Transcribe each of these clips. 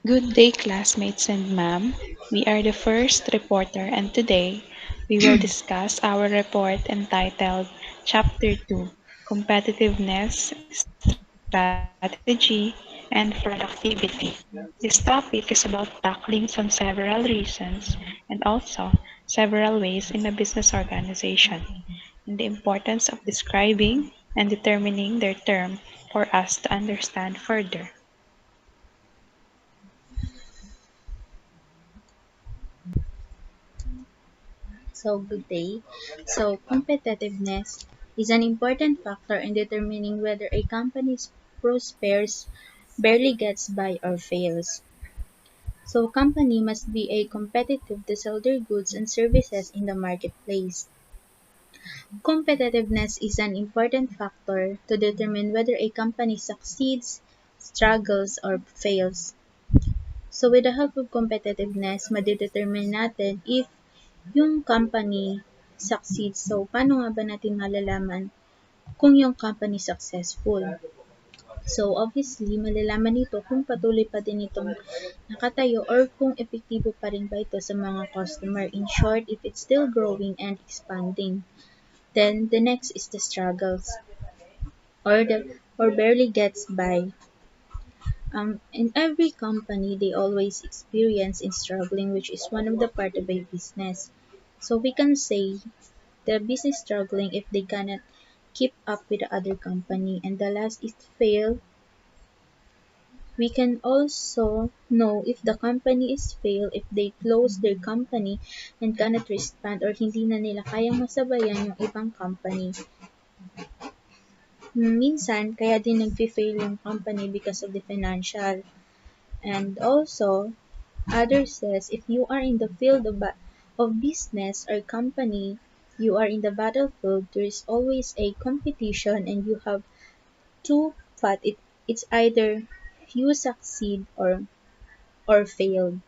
Good day, classmates and ma'am. We are the first reporter, and today we will discuss our report entitled Chapter 2 Competitiveness, Strategy, and Productivity. This topic is about tackling some several reasons and also several ways in a business organization, and the importance of describing and determining their term for us to understand further. Good day. Competitiveness is an important factor in determining whether a company prospers, barely gets by, or fails. Company must be a competitive to sell their goods and services in the marketplace. Competitiveness is an important factor to determine whether a company succeeds, struggles, or fails. With the help of competitiveness, madedetermine natin if yung company succeeds. Paano nga ba natin malalaman kung yung company successful? Obviously, malalaman nito kung patuloy pa din itong nakatayo or kung epektibo pa rin ba ito sa mga customer. In short, if it's still growing and expanding. Then, the next is the struggles or barely gets by. In every company, they always experience in struggling, which is one of the part of a business. We can say the business struggling if they cannot keep up with the other company. And the last is fail. We can also know if the company is fail if they close their company and cannot respond or hindi na nila kayang masabayan yung ibang company. Minsan, kaya din nag-fail yung company because of the financial. And also, others says if you are in the field of business or company, you are in the battlefield, there is always a competition and you have to fight it. It's either you succeed or fail.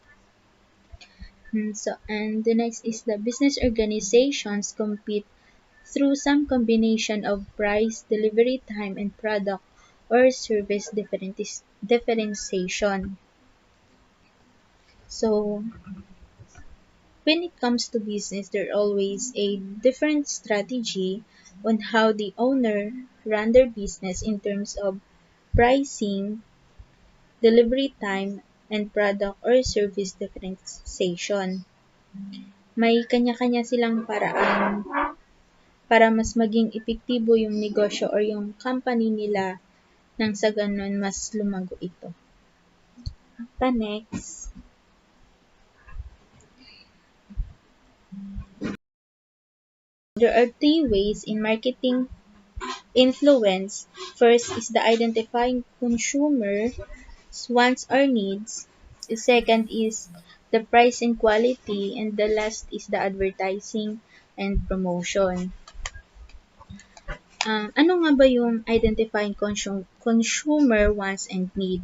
And the next is the business organizations compete through some combination of price, delivery time, and product or service differentiation. So when it comes to business, there's always a different strategy on how the owner run their business in terms of pricing, delivery time, and product or service differentiation. May kanya-kanya silang paraan para mas maging epektibo yung negosyo or yung company nila nang sa ganun mas lumago ito. Next. There are three ways in marketing influence. First is the identifying consumer wants or needs. The second is the price and quality. And the last is the advertising and promotion. Ano nga ba yung identifying consumer wants and need?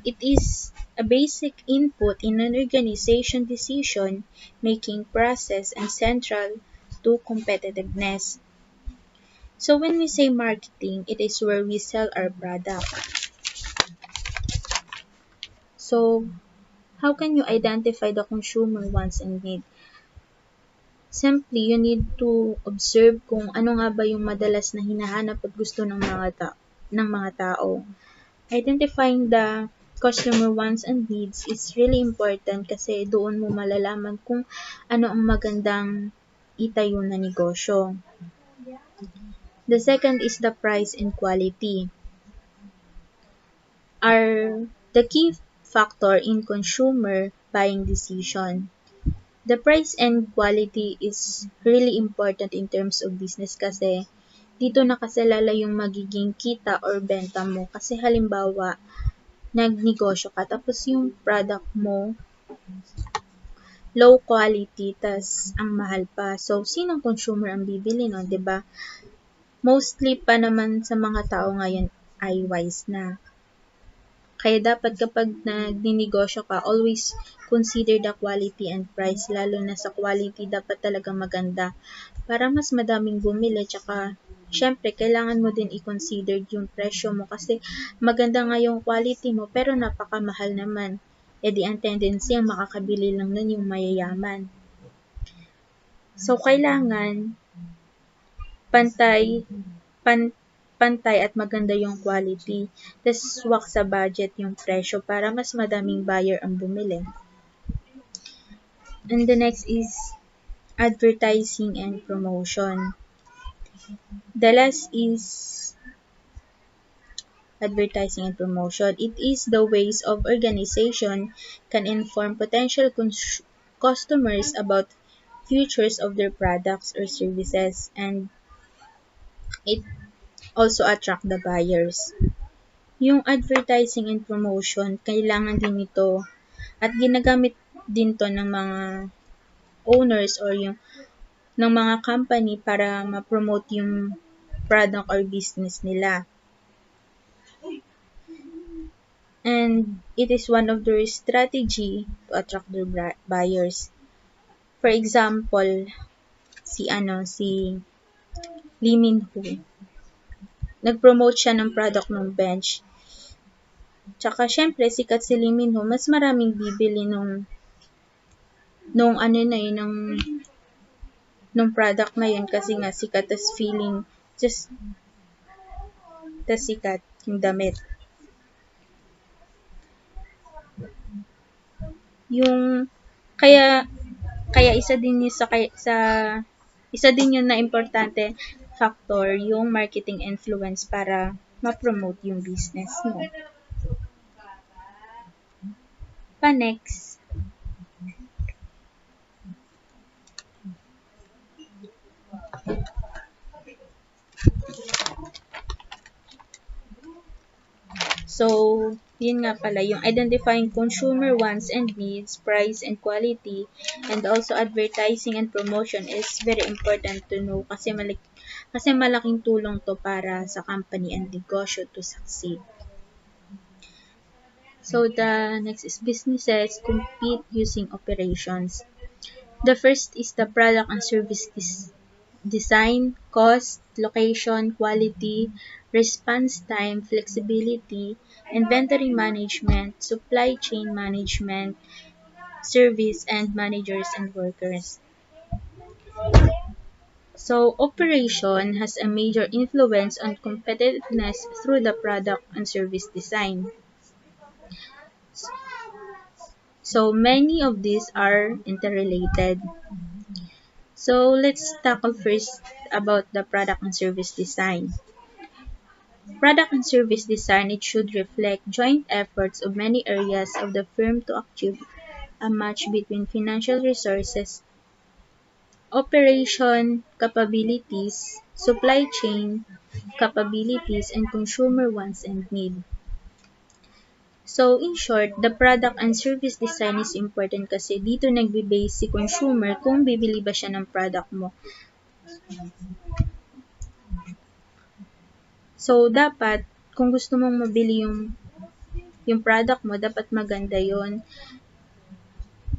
It is a basic input in an organization decision-making process and central to competitiveness. When we say marketing, it is where we sell our product. How can you identify the consumer wants and need? Simply, you need to observe kung ano nga ba yung madalas na hinahanap at gusto ng mga tao. Identifying the customer wants and needs is really important kasi doon mo malalaman kung ano ang magandang itayo na negosyo. The second is the price and quality. Are the key factor in consumer buying decision. The price and quality is really important in terms of business kasi dito nakasalala yung magiging kita or benta mo. Kasi halimbawa, nagnegosyo ka tapos yung product mo low quality tas ang mahal pa. Sinong consumer ang bibili nun, 'di ba? Mostly pa naman sa mga tao ngayon ay wise na. Kaya dapat kapag nagninegosyo ka, always consider the quality and price. Lalo na sa quality, dapat talaga maganda para mas madaming bumili tsaka syempre, kailangan mo din i-consider yung presyo mo kasi maganda nga yung quality mo pero napakamahal naman. E di ang tendency ang makakabili lang nun yung mayayaman. So, kailangan pantay, pan, pantay at maganda yung quality. Tapos, swak sa budget yung presyo para mas madaming buyer ang bumili. And the next is advertising and promotion. The last is advertising and promotion. It is the ways of organization can inform potential customers about features of their products or services, and it also attract the buyers. Yung advertising and promotion, kailangan din ito at ginagamit din to ng mga owners or yung ng mga company para ma-promote yung product or business nila. And it is one of their strategy to attract their buyers. For example, si Lee Min Ho. Nag-promote siya ng product ng bench. Tsaka syempre sikat si Lee Min Ho, mas maraming bibili nung ano na yun, nung product na yun kasi nga sikat, tas feeling just tas sikat yung damit. Yung kaya isa din yun isa din yun na importante factor yung marketing influence para ma-promote yung business mo. Next. So, yun nga pala, yung identifying consumer wants and needs, price and quality, and also advertising and promotion is very important to know kasi malaking tulong to para sa company and negosyo to succeed. So, the next is businesses compete using operations. The first is the product and service design, cost, location, quality, response time, flexibility, inventory management, supply chain management, service, and managers and workers. So, operation has a major influence on competitiveness through the product and service design. So, many of these are interrelated. So, let's tackle first about the product and service design. Product and service design, it should reflect joint efforts of many areas of the firm to achieve a match between financial resources, operation capabilities, supply chain capabilities, and consumer wants and needs. So, in short, the product and service design is important kasi dito nagbe-base si consumer kung bibili ba siya ng product mo. So, dapat, kung gusto mong mabili yung product mo, dapat maganda yon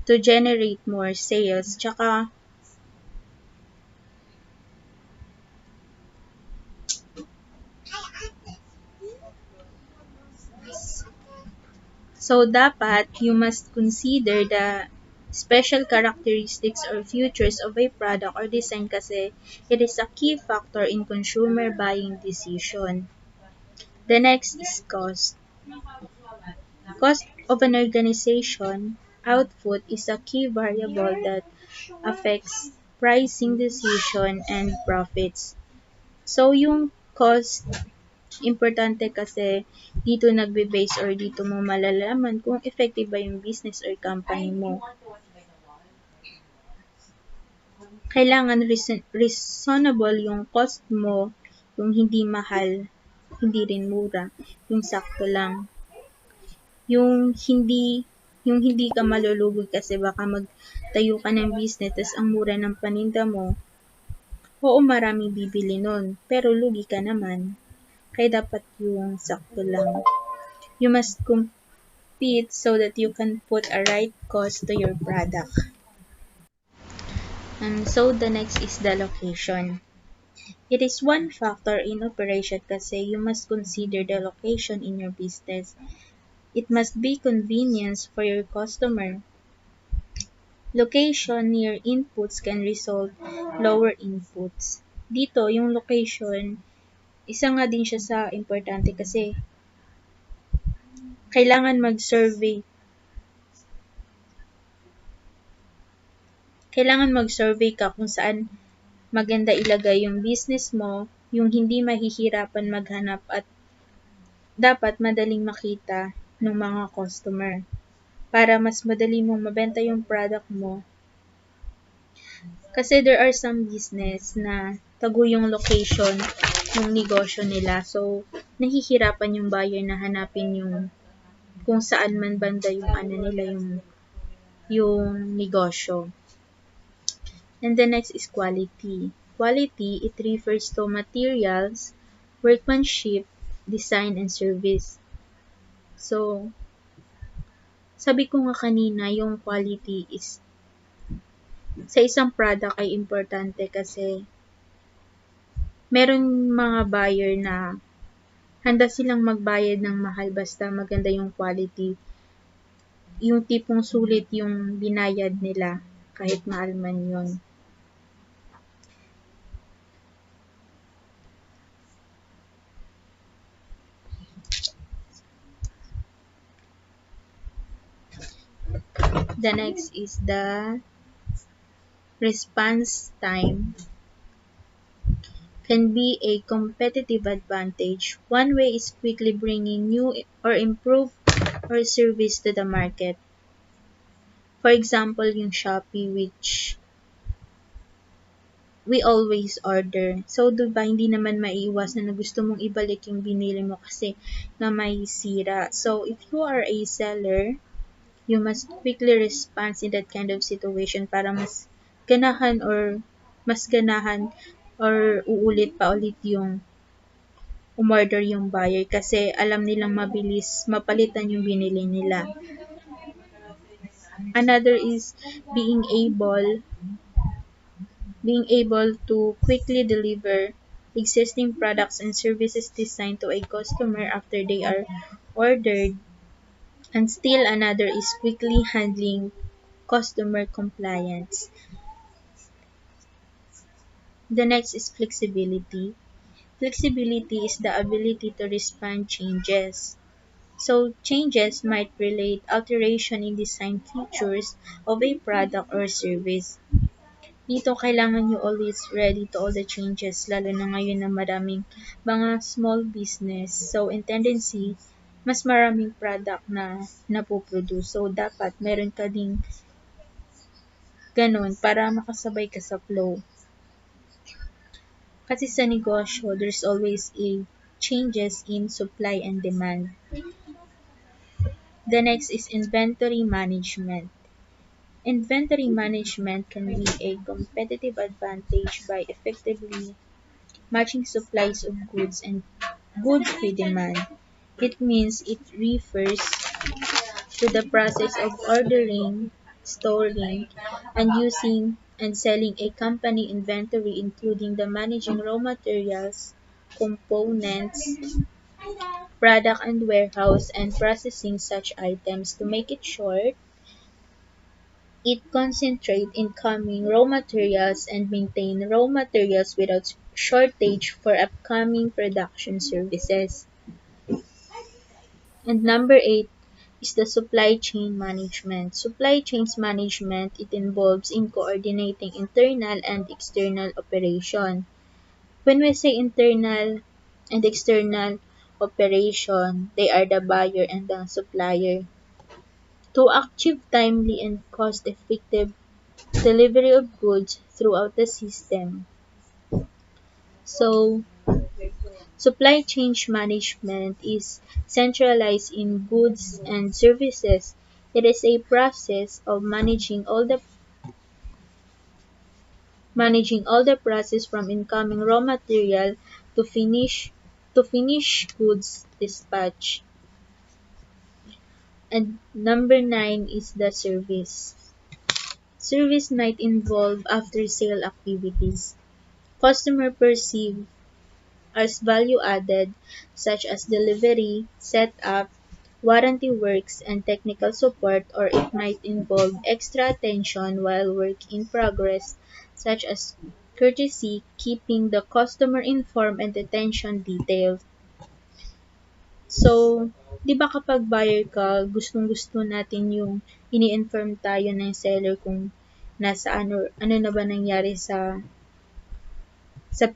to generate more sales. Tsaka, so dapat, you must consider the special characteristics or features of a product or design kasi it is a key factor in consumer buying decision. The next is cost. Cost of an organization output is a key variable that affects pricing decision and profits. So, yung cost, importante kasi dito nagbe-base or dito mo malalaman kung effective ba yung business or company mo. Kailangan reasonable yung cost mo, yung hindi mahal, hindi rin mura, yung sakto lang. Yung hindi ka malulugod kasi baka magtayo ka ng business tas ang mura ng paninda mo. Oo, maraming bibili nun, pero lugi ka naman. Kaya dapat yung sakto lang. You must compete so that you can put a right cost to your product. So the next is the location. It is one factor in operation kasi you must consider the location in your business. It must be convenience for your customer. Location near inputs can result lower inputs. Dito, yung location, isa nga din siya sa importante kasi kailangan mag-survey. Kailangan mag-survey ka kung saan maganda ilagay yung business mo, yung hindi mahihirapan maghanap at dapat madaling makita ng mga customer para mas madali mong mabenta yung product mo. Kasi there are some business na tago yung location ng negosyo nila. So, nahihirapan yung buyer na hanapin yung kung saan man banda yung ano nila yung negosyo. And the next is quality. Quality, it refers to materials, workmanship, design, and service. So, sabi ko nga kanina, yung quality is sa isang product ay importante kasi meron mga buyer na handa silang magbayad ng mahal basta maganda yung quality. Yung tipong sulit yung binayad nila kahit mahal man yun. The next is the response time can be a competitive advantage. One way is quickly bringing new or improved or service to the market. For example, yung Shopee which we always order. So, diba, hindi naman maiiwasan na gusto mong ibalik yung binili mo kasi na may sira. So, if you are a seller, you must quickly respond in that kind of situation para mas ganahan or uulit pa ulit yung umorder yung buyer kasi alam nilang mabilis mapalitan yung binili nila. Another is being able to quickly deliver existing products and services designed to a customer after they are ordered. And still another is quickly handling customer compliance. The next is flexibility. Flexibility is the ability to respond changes. So changes might relate alteration in design features of a product or service. Dito kailangan you always ready to all the changes lalo na ngayon na maraming mga small business. So in tendency, mas maraming product na napoproduce. So dapat meron ka ding ganun para makasabay ka sa flow. Kasi sa negosyo, there's always a changes in supply and demand. The next is inventory management. Inventory management can be a competitive advantage by effectively matching supplies of goods and goods with demand. It means it refers to the process of ordering, storing, and using and selling a company inventory including the managing raw materials, components, product and warehouse, and processing such items. To make it short, it concentrates incoming raw materials and maintain raw materials without shortage for upcoming production services. And number 8 is the supply chain management. Supply chains management, it involves in coordinating internal and external operation. When we say internal and external operation, they are the buyer and the supplier. To achieve timely and cost-effective delivery of goods throughout the system. So, supply chain management is centralized in goods and services. It is a process of managing all the process from incoming raw material to finish goods dispatch. And number 9 is the service. Service might involve after sale activities. customer perceive as value added, such as delivery, setup, warranty works, and technical support, or it might involve extra attention while work in progress, such as courtesy, keeping the customer informed, and attention details. So, di ba kapag buyer ka, gustong-gusto natin yung ini-inform tayo ng seller kung nasaan or ano na ba nangyari sa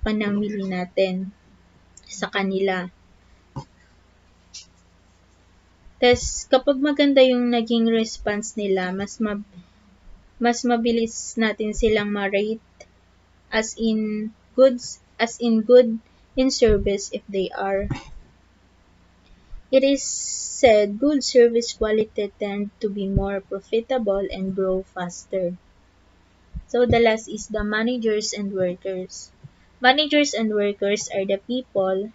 panamili natin sa kanila. Tas kapag maganda yung naging response nila, mas mabilis natin silang ma-rate as in good in service if they are. It is said good service quality tend to be more profitable and grow faster. So the last is the managers and workers. Managers and workers are the people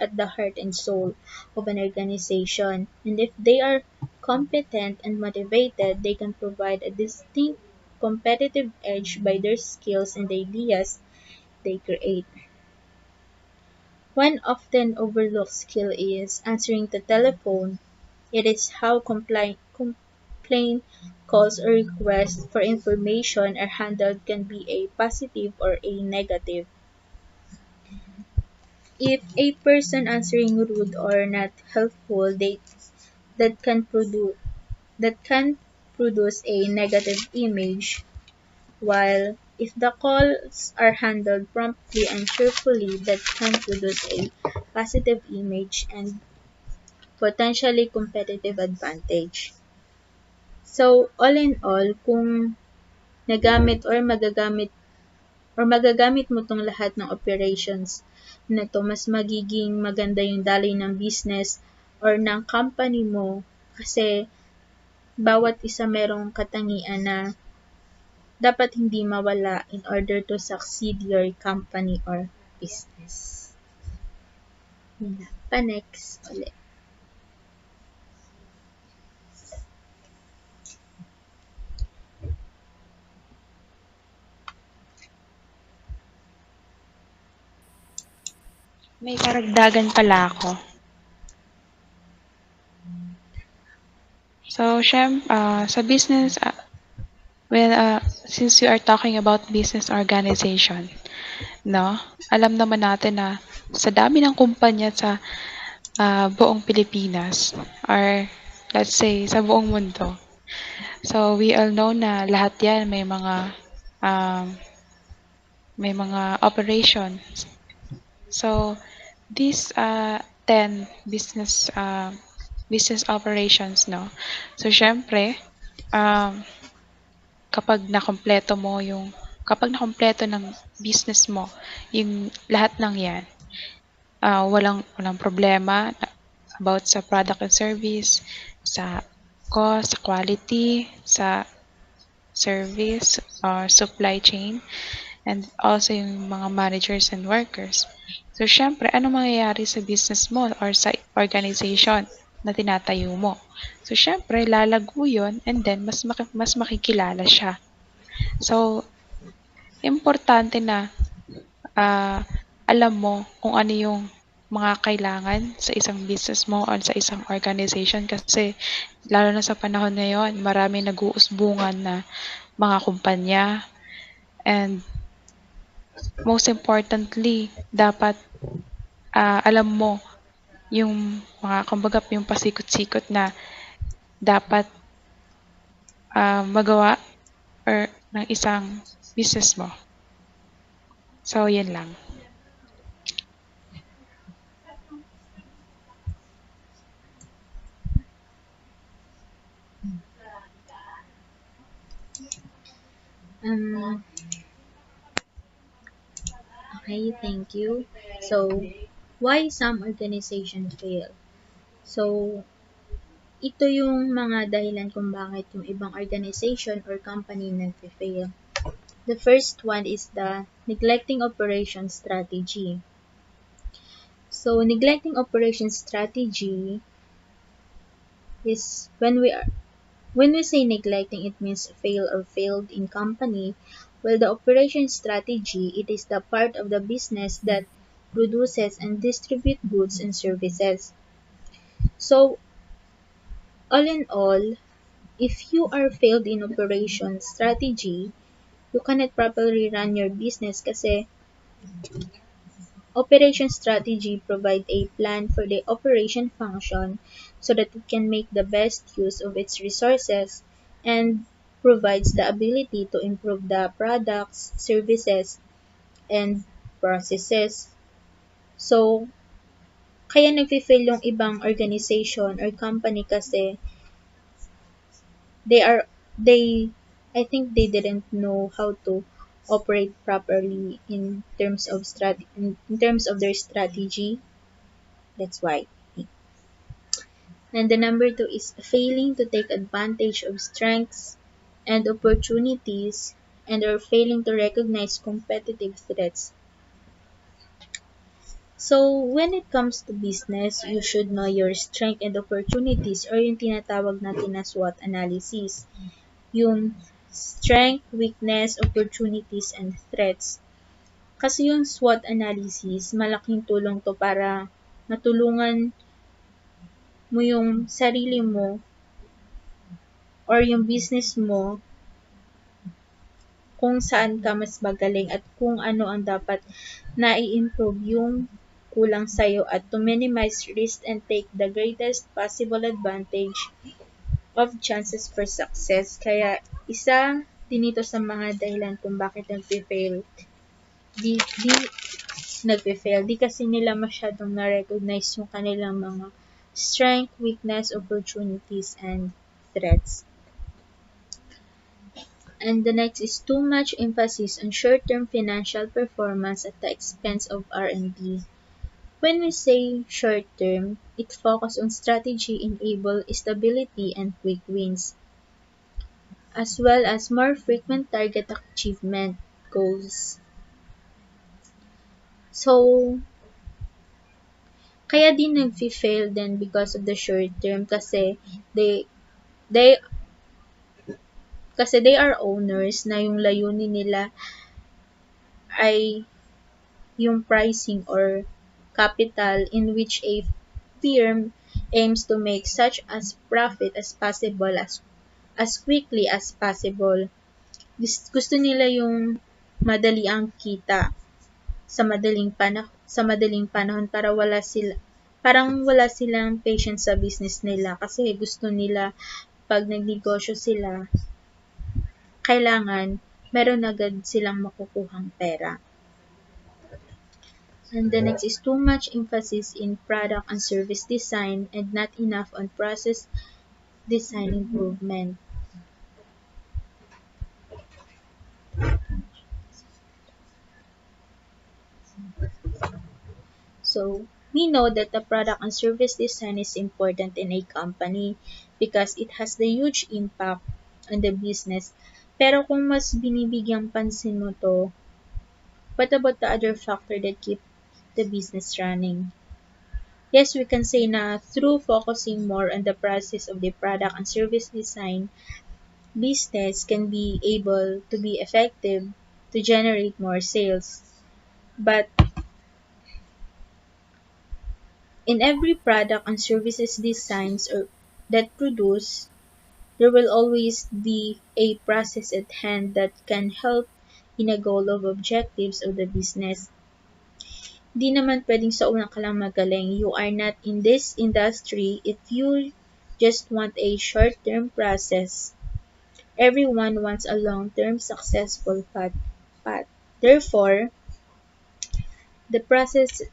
at the heart and soul of an organization, and if they are competent and motivated, they can provide a distinct competitive edge by their skills and the ideas they create. One often overlooked skill is answering the telephone. It is how complaint calls or requests for information are handled can be a positive or a negative. If a person answering rude or not helpful, that can produce that can produce a negative image, while if the calls are handled promptly and cheerfully, that can produce a positive image and potentially competitive advantage. So, all in all, kung nagamit magagamit mo tong lahat ng operations na to, mas magiging maganda yung daloy ng business or ng company mo kasi bawat isa merong katangian na dapat hindi mawala in order to succeed your company or business. Yun na. Pa-next ulit. May karagdagan pala ako. So, sa business, since we are talking about business organization, no? Alam naman natin na sa dami ng kumpanya sa buong Pilipinas or let's say sa buong mundo. So, we all know na lahat yan um, may mga operations. So, these 10 business operations, no? So, syempre, um, kapag nakompleto ng business mo yung lahat ng yan, walang problema about sa product and service, sa cost, sa quality, sa service or supply chain, and also yung mga managers and workers. So, syempre, ano mangyayari sa business mo or sa organization na tinatayo mo? So, syempre, lalago yun and then mas makikilala siya. So, importante na ah, alam mo kung ano yung mga kailangan sa isang business mo o sa isang organization kasi lalo na sa panahon ngayon, marami nag-uusbungan na mga kumpanya and most importantly, dapat alam mo yung mga kumbaga yung pasikot-sikot na dapat magawa or ng isang business mo. So, yun lang. Okay, thank you. So, why some organization fail? So, ito yung mga dahilan kung bakit yung ibang organization or company nag-fail. The first one is the neglecting operation strategy. So, neglecting operation strategy is when we say neglecting, it means fail or failed in company While the operation strategy, it is the part of the business that produces and distributes goods and services. So, all in all, if you are failed in operation strategy, you cannot properly run your business kasi operation strategy provide a plan for the operation function so that it can make the best use of its resources and provides the ability to improve the products, services, and processes. So, kaya nagfi-fail yung ibang organization or company kasi they are they I think they didn't know how to operate properly in terms of in terms of their strategy. That's why. And the number two is failing to take advantage of strengths and opportunities and or failing to recognize competitive threats. So, when it comes to business, you should know your strength and opportunities or yung tinatawag natin na SWOT analysis. Yung strength, weakness, opportunities, and threats. Kasi yung SWOT analysis, malaking tulong to para matulungan mo yung sarili mo or yung business mo kung saan ka mas magaling at kung ano ang dapat na i-improve yung kulang sa'yo at to minimize risk and take the greatest possible advantage of chances for success. Kaya isa din ito sa mga dahilan kung bakit nagpe-fail. Di nagpe-fail. Di kasi nila masyadong na-recognize yung kanilang mga strength, weakness, opportunities, and threats. And the next is too much emphasis on short-term financial performance at the expense of R&D. When we say short-term, it focuses on strategy enable stability and quick wins, as well as more frequent target achievement goals. So, kaya din nag-fail din because of the short term kasi they they are owners na yung layunin nila ay yung pricing or capital in which a firm aims to make such as profit as possible as quickly as possible. Gusto nila yung madali ang kita sa madaling panahon para wala silang patience sa business nila kasi gusto nila pag nagnegosyo sila kailangan meron agad silang makukuhang pera. And the next is too much emphasis in product and service design and not enough on process design improvement. So, we know that the product and service design is important in a company because it has the huge impact on the business. Pero kung mas binibigyang pansin mo to, what about the other factor that keep the business running? Yes, we can say na through focusing more on the process of the product and service design, business can be able to be effective to generate more sales. But in every product and services designs or that produce, there will always be a process at hand that can help in a goal of objectives of the business. Di naman pwedeng sa una ka lang magaling. You are not in this industry if you just want a short-term process. Everyone wants a long-term successful path. Therefore, the process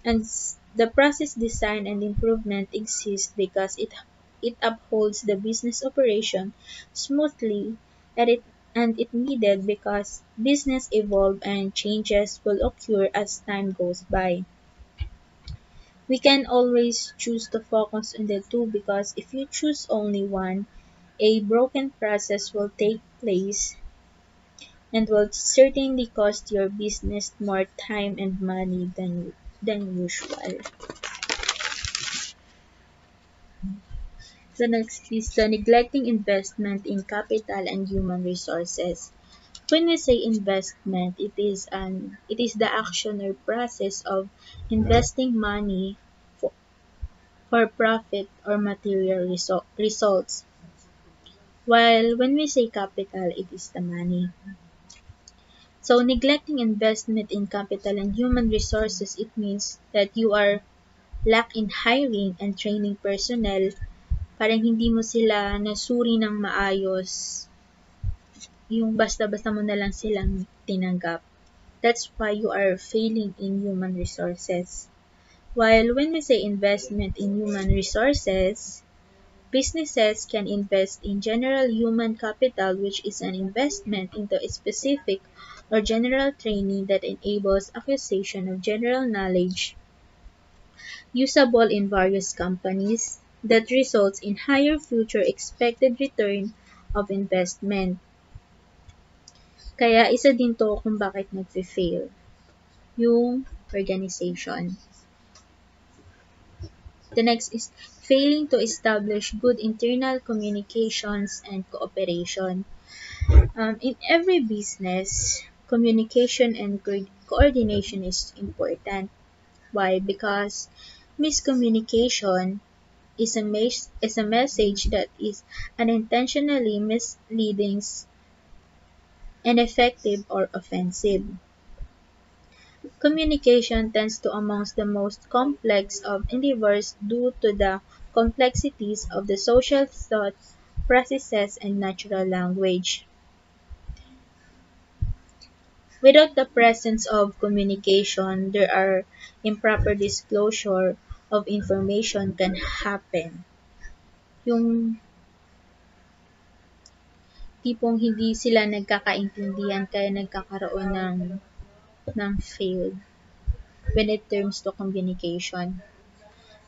design and improvement exists because it upholds the business operation smoothly and it needed because business evolve and changes will occur as time goes by. We can always choose to focus on the two because if you choose only one, a broken process will take place and will certainly cost your business more time and money than usual. The next is the neglecting investment in capital and human resources. When we say investment, it is the action or process of investing money for, for profit or material results. While when we say capital, it is the money. So neglecting investment in capital and human resources, it means that you are lack in hiring and training personnel, parang hindi mo sila nasuri ng maayos, yung basta-basta mo na lang silang tinanggap. That's why you are failing in human resources. While when we say investment in human resources, businesses can invest in general human capital, which is an investment into a specific or general training that enables acquisition of general knowledge usable in various companies that results in higher future expected return of investment. Kaya isa din to kung bakit nagfe-fail yung organization. The next is failing to establish good internal communications and cooperation. In every business, communication and coordination is important. Why? Because miscommunication is a message that is unintentionally misleading, ineffective, or offensive. Communication tends to amongst the most complex of endeavors due to the complexities of the social thought processes and natural language. Without the presence of communication, there are improper disclosure of information can happen. Yung tipong hindi sila nagkakaintindihan kaya nagkakaroon ng failed when it comes to communication.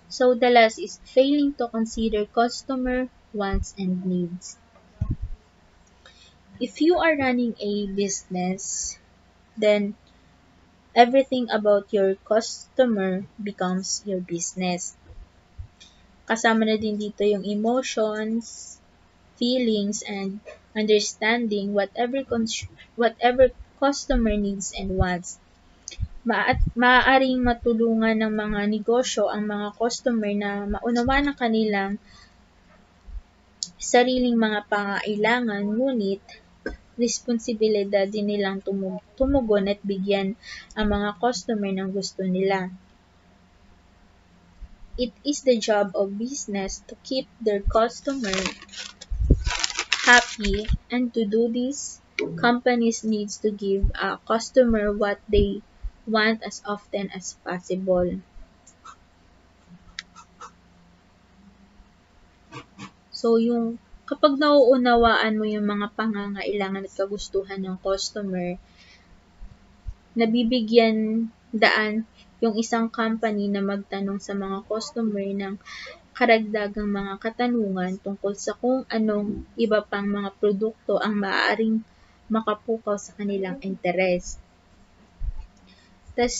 So the last is failing to consider customer wants and needs. If you are running a business, then everything about your customer becomes your business. Kasama na din dito yung emotions, feelings, and understanding whatever customer needs and wants. Maaaring matulungan ng mga negosyo ang mga customer na maunawaan ang kanilang sariling mga pangailangan, ngunit responsibilidad din nilang tumugon at bigyan ang mga customer ng gusto nila. It is the job of business to keep their customer happy, and to do this, companies needs to give a customer what they want as often as possible. So, yung kapag nauunawaan mo yung mga pangangailangan at kagustuhan ng customer, nabibigyan daan yung isang company na magtanong sa mga customer ng karagdagang mga katanungan tungkol sa kung anong iba pang mga produkto ang maaaring makapukaw sa kanilang interes. Tas,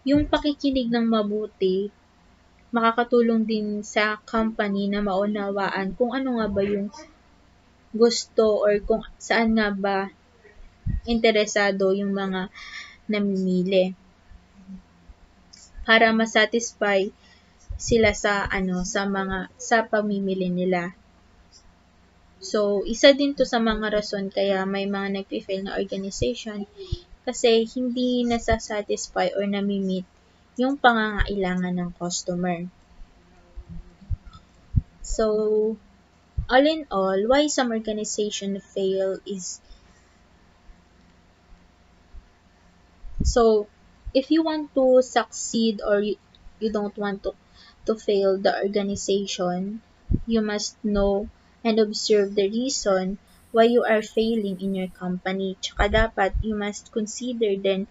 yung pakikinig ng mabuti, makakatulong din sa company na maunawaan kung ano nga ba yung gusto or kung saan nga ba interesado yung mga namimili para masatisfy sila sa pamimili nila. So, isa din to sa mga rason kaya may mga nagfi-fail na organization kasi hindi nasa-satisfy or nami-meet yung pangangailangan ng customer. So, all in all, why some organization fail is so if you want to succeed or you don't want to fail the organization, you must know and observe the reason why you are failing in your company. Tsaka dapat you must consider then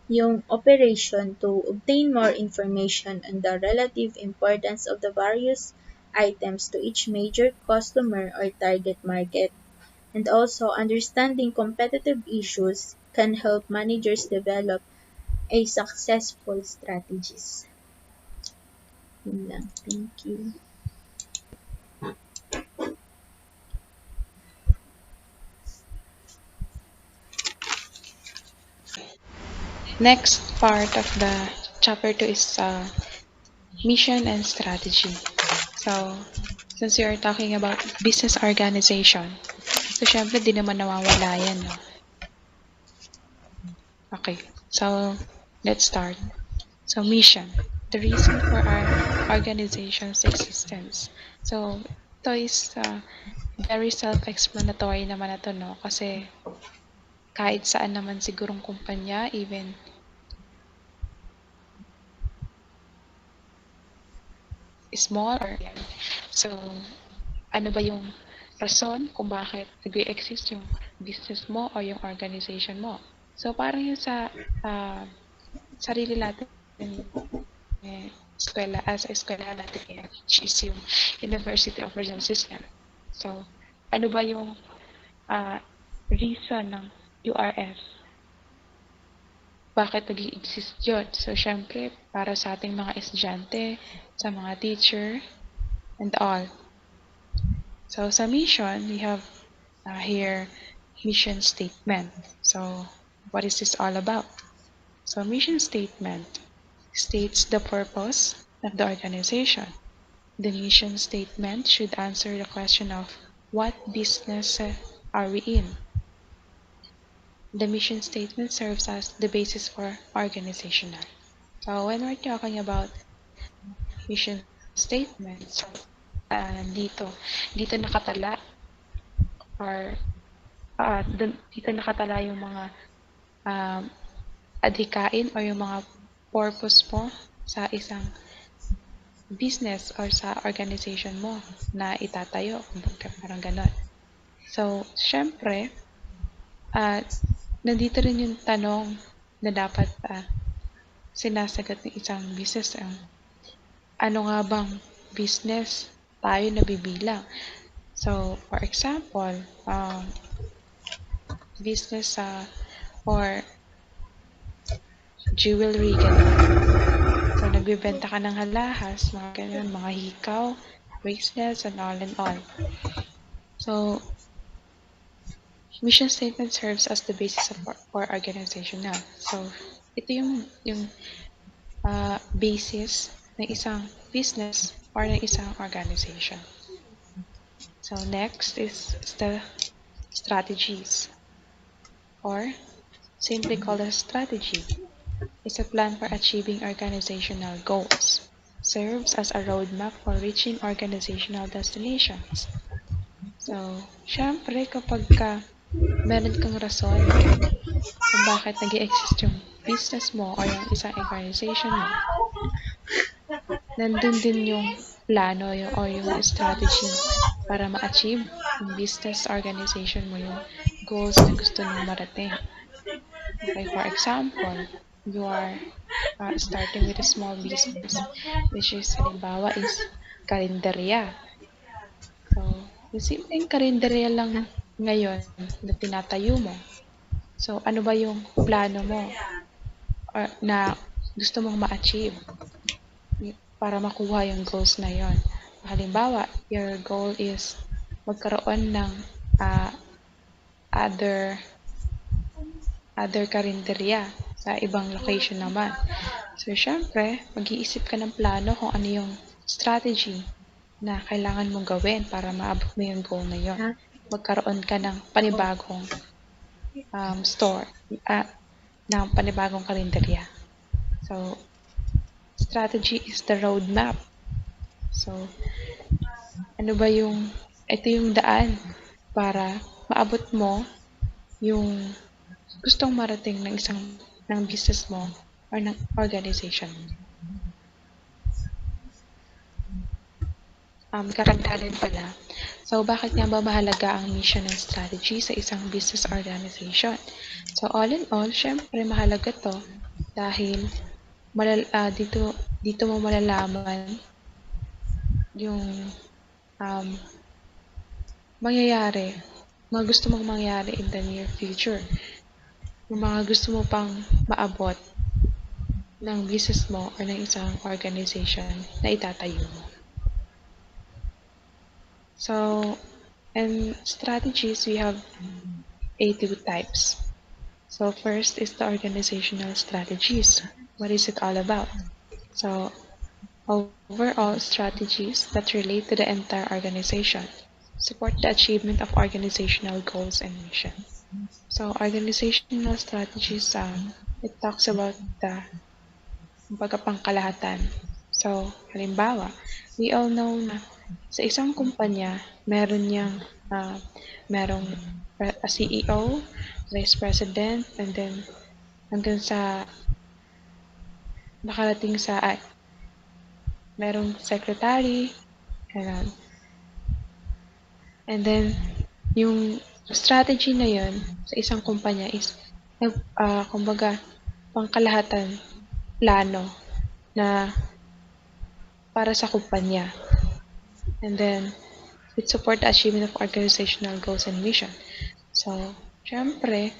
yung operation to obtain more information on the relative importance of the various items to each major customer or target market. And also, understanding competitive issues can help managers develop a successful strategies. Yun lang. Thank you. Next part of the chapter 2 is mission and strategy. So, since we are talking about business organization, so syempre di naman nawawala yan, no? Okay, so let's start. So, mission, the reason for our organization's existence. So, ito is very self-explanatory naman na to, no? Kasi kahit saan naman sigurong kumpanya, even small or yan. So, ano ba yung rason kung bakit nag-exist yung business mo or yung organization mo? So, parang yun sa sarili natin eskwela, sa eskwela natin yan, which is yung University of Rizal System. So, ano ba yung uh, reason ng URS? Bakit nag exist yun? So, syempre, para sa ating mga estudyante, sa mga teacher, and all. So, sa mission, we have here mission statement. So, what is this all about? So, mission statement states the purpose of the organization. The mission statement should answer the question of what business are we in? The mission statement serves as the basis for organizational. So when we're talking about mission statements, dito nakatala or dito nakatala yung mga um, adhikain o yung mga purpose mo sa isang business or sa organization mo na itatayo, kumbaga parang ganon. So, syempre, nandito rin yung tanong na dapat sinasagot ng isang business. Ano nga bang business tayo nabibilang? So, for example, business or jewelry, ganun. So, nagbibenta ka ng alahas, mga ganun, mga hikaw, bracelets, and all and all. So, mission statement serves as the basis of for organization na. So, ito yung basis ng isang business or ng isang organization. So, next is the strategies, or simply called as strategy, is a plan for achieving organizational goals. Serves as a roadmap for reaching organizational destinations. So, syempre kapag meron kang rason kung bakit nag exist yung business mo or yung isang organization mo, nandun din yung plano or yung strategy para ma-achieve yung business organization mo, yung goals na gusto nyo marating. Okay, for example, you are starting with a small business, which is, halimbawa, is karinderya. So, yung simpleng karinderya lang ngayon na tinatayo mo. So, ano ba yung plano mo or na gusto mong ma-achieve para makuha yung goals na yon? Halimbawa, your goal is magkaroon ng uh, other karinderya sa ibang location naman. So, syempre, mag-iisip ka ng plano kung ano yung strategy na kailangan mong gawin para maabot mo yung goal na yon. Magkaroon ka ng panibagong store, ng panibagong karinderya. So, strategy is the roadmap. So, ano ba ito yung daan para maabot mo yung gustong marating ng business mo or ng organization. Karagdagan pala. So, bakit nga ba mahalaga ang mission and strategy sa isang business organization? So, all in all, syempre mahalaga to dahil dito mo malalaman yung mangyayari, mga gusto mong mangyari in the near future. Yung mga gusto mo pang maabot ng business mo or ng isang organization na itatayo mo. So, and strategies, we have 82 types. So first is the organizational strategies. What is it all about? So overall strategies that relate to the entire organization support the achievement of organizational goals and mission. So organizational strategies, it talks about the kumbaga pangkalahatan. So, halimbawa, we all know na sa isang kumpanya, meron niyang uh, merong a CEO, Vice President, and then hanggang sa nakarating sa merong secretary, ganun. And then, yung strategy na yun sa isang kumpanya is, kumbaga, pangkalahatan plano na para sa kumpanya. And then, it support the achievement of organizational goals and mission. So, syempre,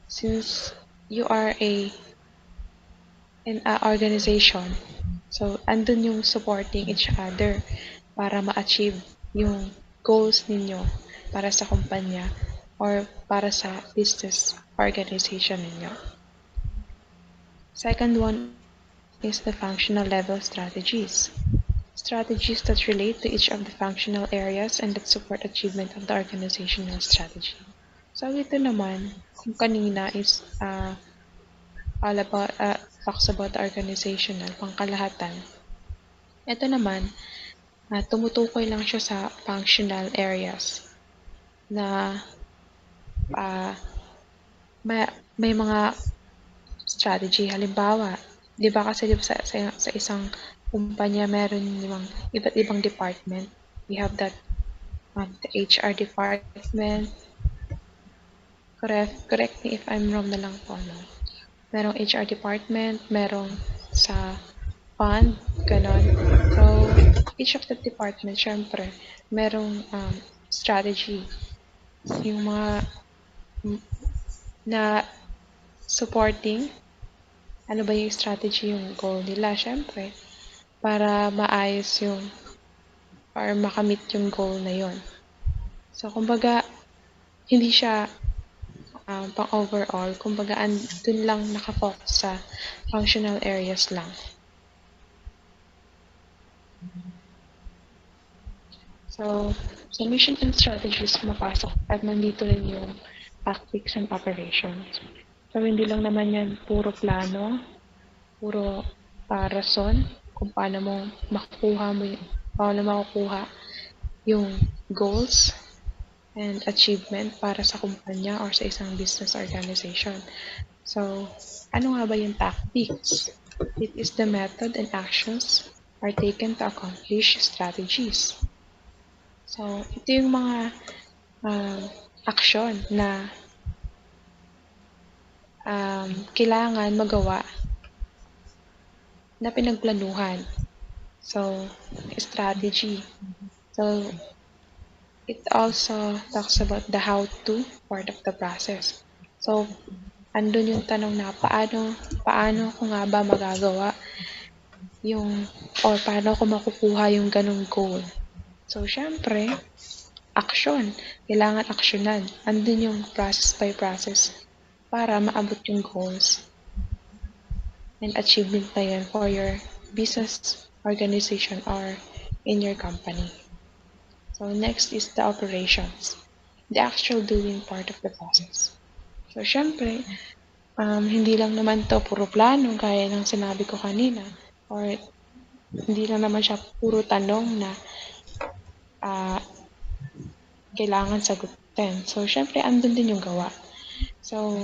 since you are in a organization, so andun yung supporting each other para ma-achieve yung goals ninyo para sa kumpanya or para sa business organization ninyo. Second one is the functional level strategies. Strategies that relate to each of the functional areas and that support achievement of the organizational strategy. So ito naman, kung kanina is all about, talks about the organizational, pangkalahatan. Ito naman, tumutukoy lang siya sa functional areas na uh, may, may mga strategy. Halimbawa, di ba kasi di ba sa isang kumpanya meron yung iba't ibang department. We have that the HR department. Correct me if I'm wrong na lang po. No? Merong HR department, merong sa fund, ganon. So, each of the department, syempre, merong strategy. Yung mga na supporting, ano ba yung strategy, yung goal nila, syempre, para maayos yung or makamit yung goal na yon. So, kumbaga, hindi siya pang overall, kumbaga, dun lang nakafocus sa functional areas lang. So, sa mission and strategies mapasok at nandito rin yung tactics and operations. So, hindi lang naman yan puro plano, puro rason kung paano makukuha yung goals and achievement para sa kumpanya or sa isang business organization. So, ano nga ba yung tactics? It is the method and actions are taken to accomplish strategies. So, ito yung mga um, aksyon na kailangan magawa na pinagplanuhan. So, strategy. So, it also talks about the how-to part of the process. So, andun yung tanong na paano ko nga ba magagawa yung, or paano ko makukuha yung ganong goal. So, syempre, action. Kailangan aksyonan. Andun yung process by process para maabot yung goals and achievement na yun for your business organization or in your company. So next is the operations, the actual doing part of the process. So syempre, hindi lang naman to puro plano gaya ng sinabi ko kanina or hindi lang naman siya puro tanong na uh, kailangan sagutin. So syempre, andun din yung gawa. So,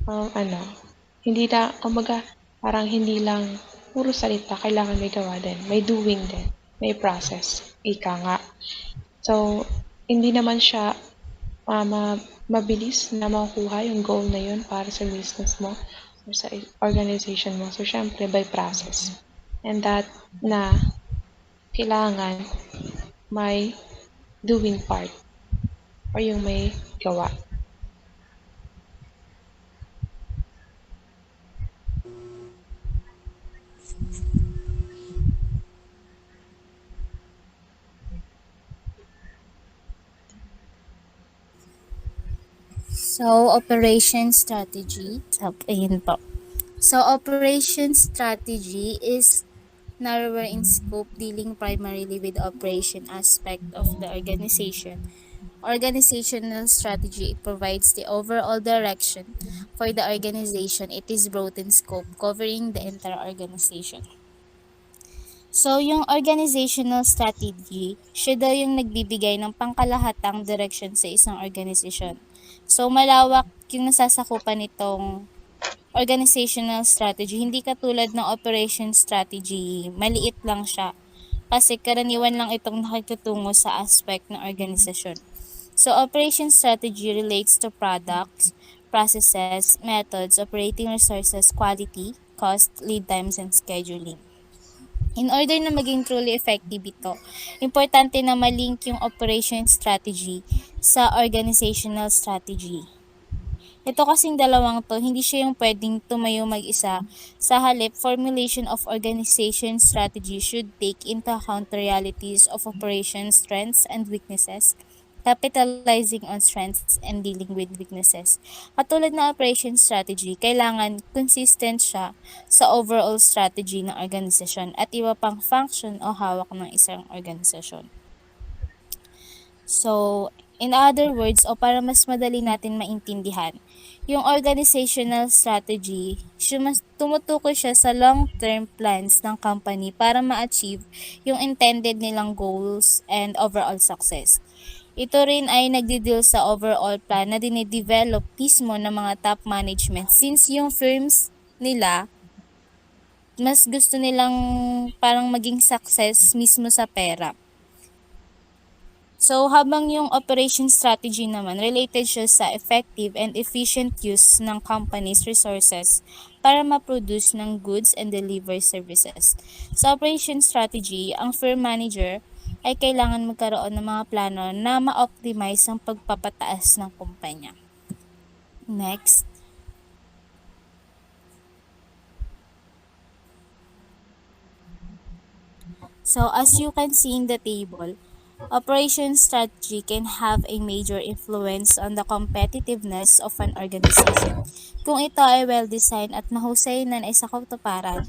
ano, hindi na, kumbaga, parang hindi lang puro salita, kailangan may gawa din. May doing din. May process. Ika nga. So, hindi naman siya mabilis na makukuha yung goal na yun para sa business mo or sa organization mo. So, syempre, by process. And that na kailangan may doing part or yung may gawa. So, operation strategy. So, ayun po. So, operation strategy is narrower in scope, dealing primarily with operation aspect of the organization. Organizational strategy, it provides the overall direction for the organization. It is broad in scope, covering the entire organization. So, yung organizational strategy, siya daw yung nagbibigay ng pangkalahatang direction sa isang organization. So, malawak yung nasasakupan nitong organizational strategy. Hindi katulad ng operation strategy, maliit lang siya. Kasi karaniwan lang itong nakitutungo sa aspect ng organisasyon. So, operation strategy relates to products, processes, methods, operating resources, quality, cost, lead times, and scheduling. In order na maging truly effective ito, importante na malink yung operation strategy sa organizational strategy. Ito kasing dalawang to, hindi siya yung pwedeng tumayo mag-isa. Sa halip, formulation of organization strategy should take into account the realities of operation strengths and weaknesses, capitalizing on strengths and dealing with weaknesses. Katulad na operation strategy, kailangan consistent siya sa overall strategy ng organisasyon at iba pang function o hawak ng isang organisasyon. So, in other words, o para mas madali natin maintindihan, yung organizational strategy, tumutukoy siya sa long-term plans ng company para ma-achieve yung intended nilang goals and overall success. Ito rin ay nagdi-deal sa overall plan na dinidevelop mismo ng mga top management since yung firms nila, mas gusto nilang parang maging success mismo sa pera. So, habang yung operation strategy naman, related siya sa effective and efficient use ng company's resources para ma-produce ng goods and deliver services. Sa operation strategy, ang firm manager ay kailangan magkaroon ng mga plano na ma-optimize ang pagpapataas ng kumpanya. Next. So, as you can see in the table, operation strategy can have a major influence on the competitiveness of an organization. Kung ito ay well-designed at mahusay na naisakatuparan,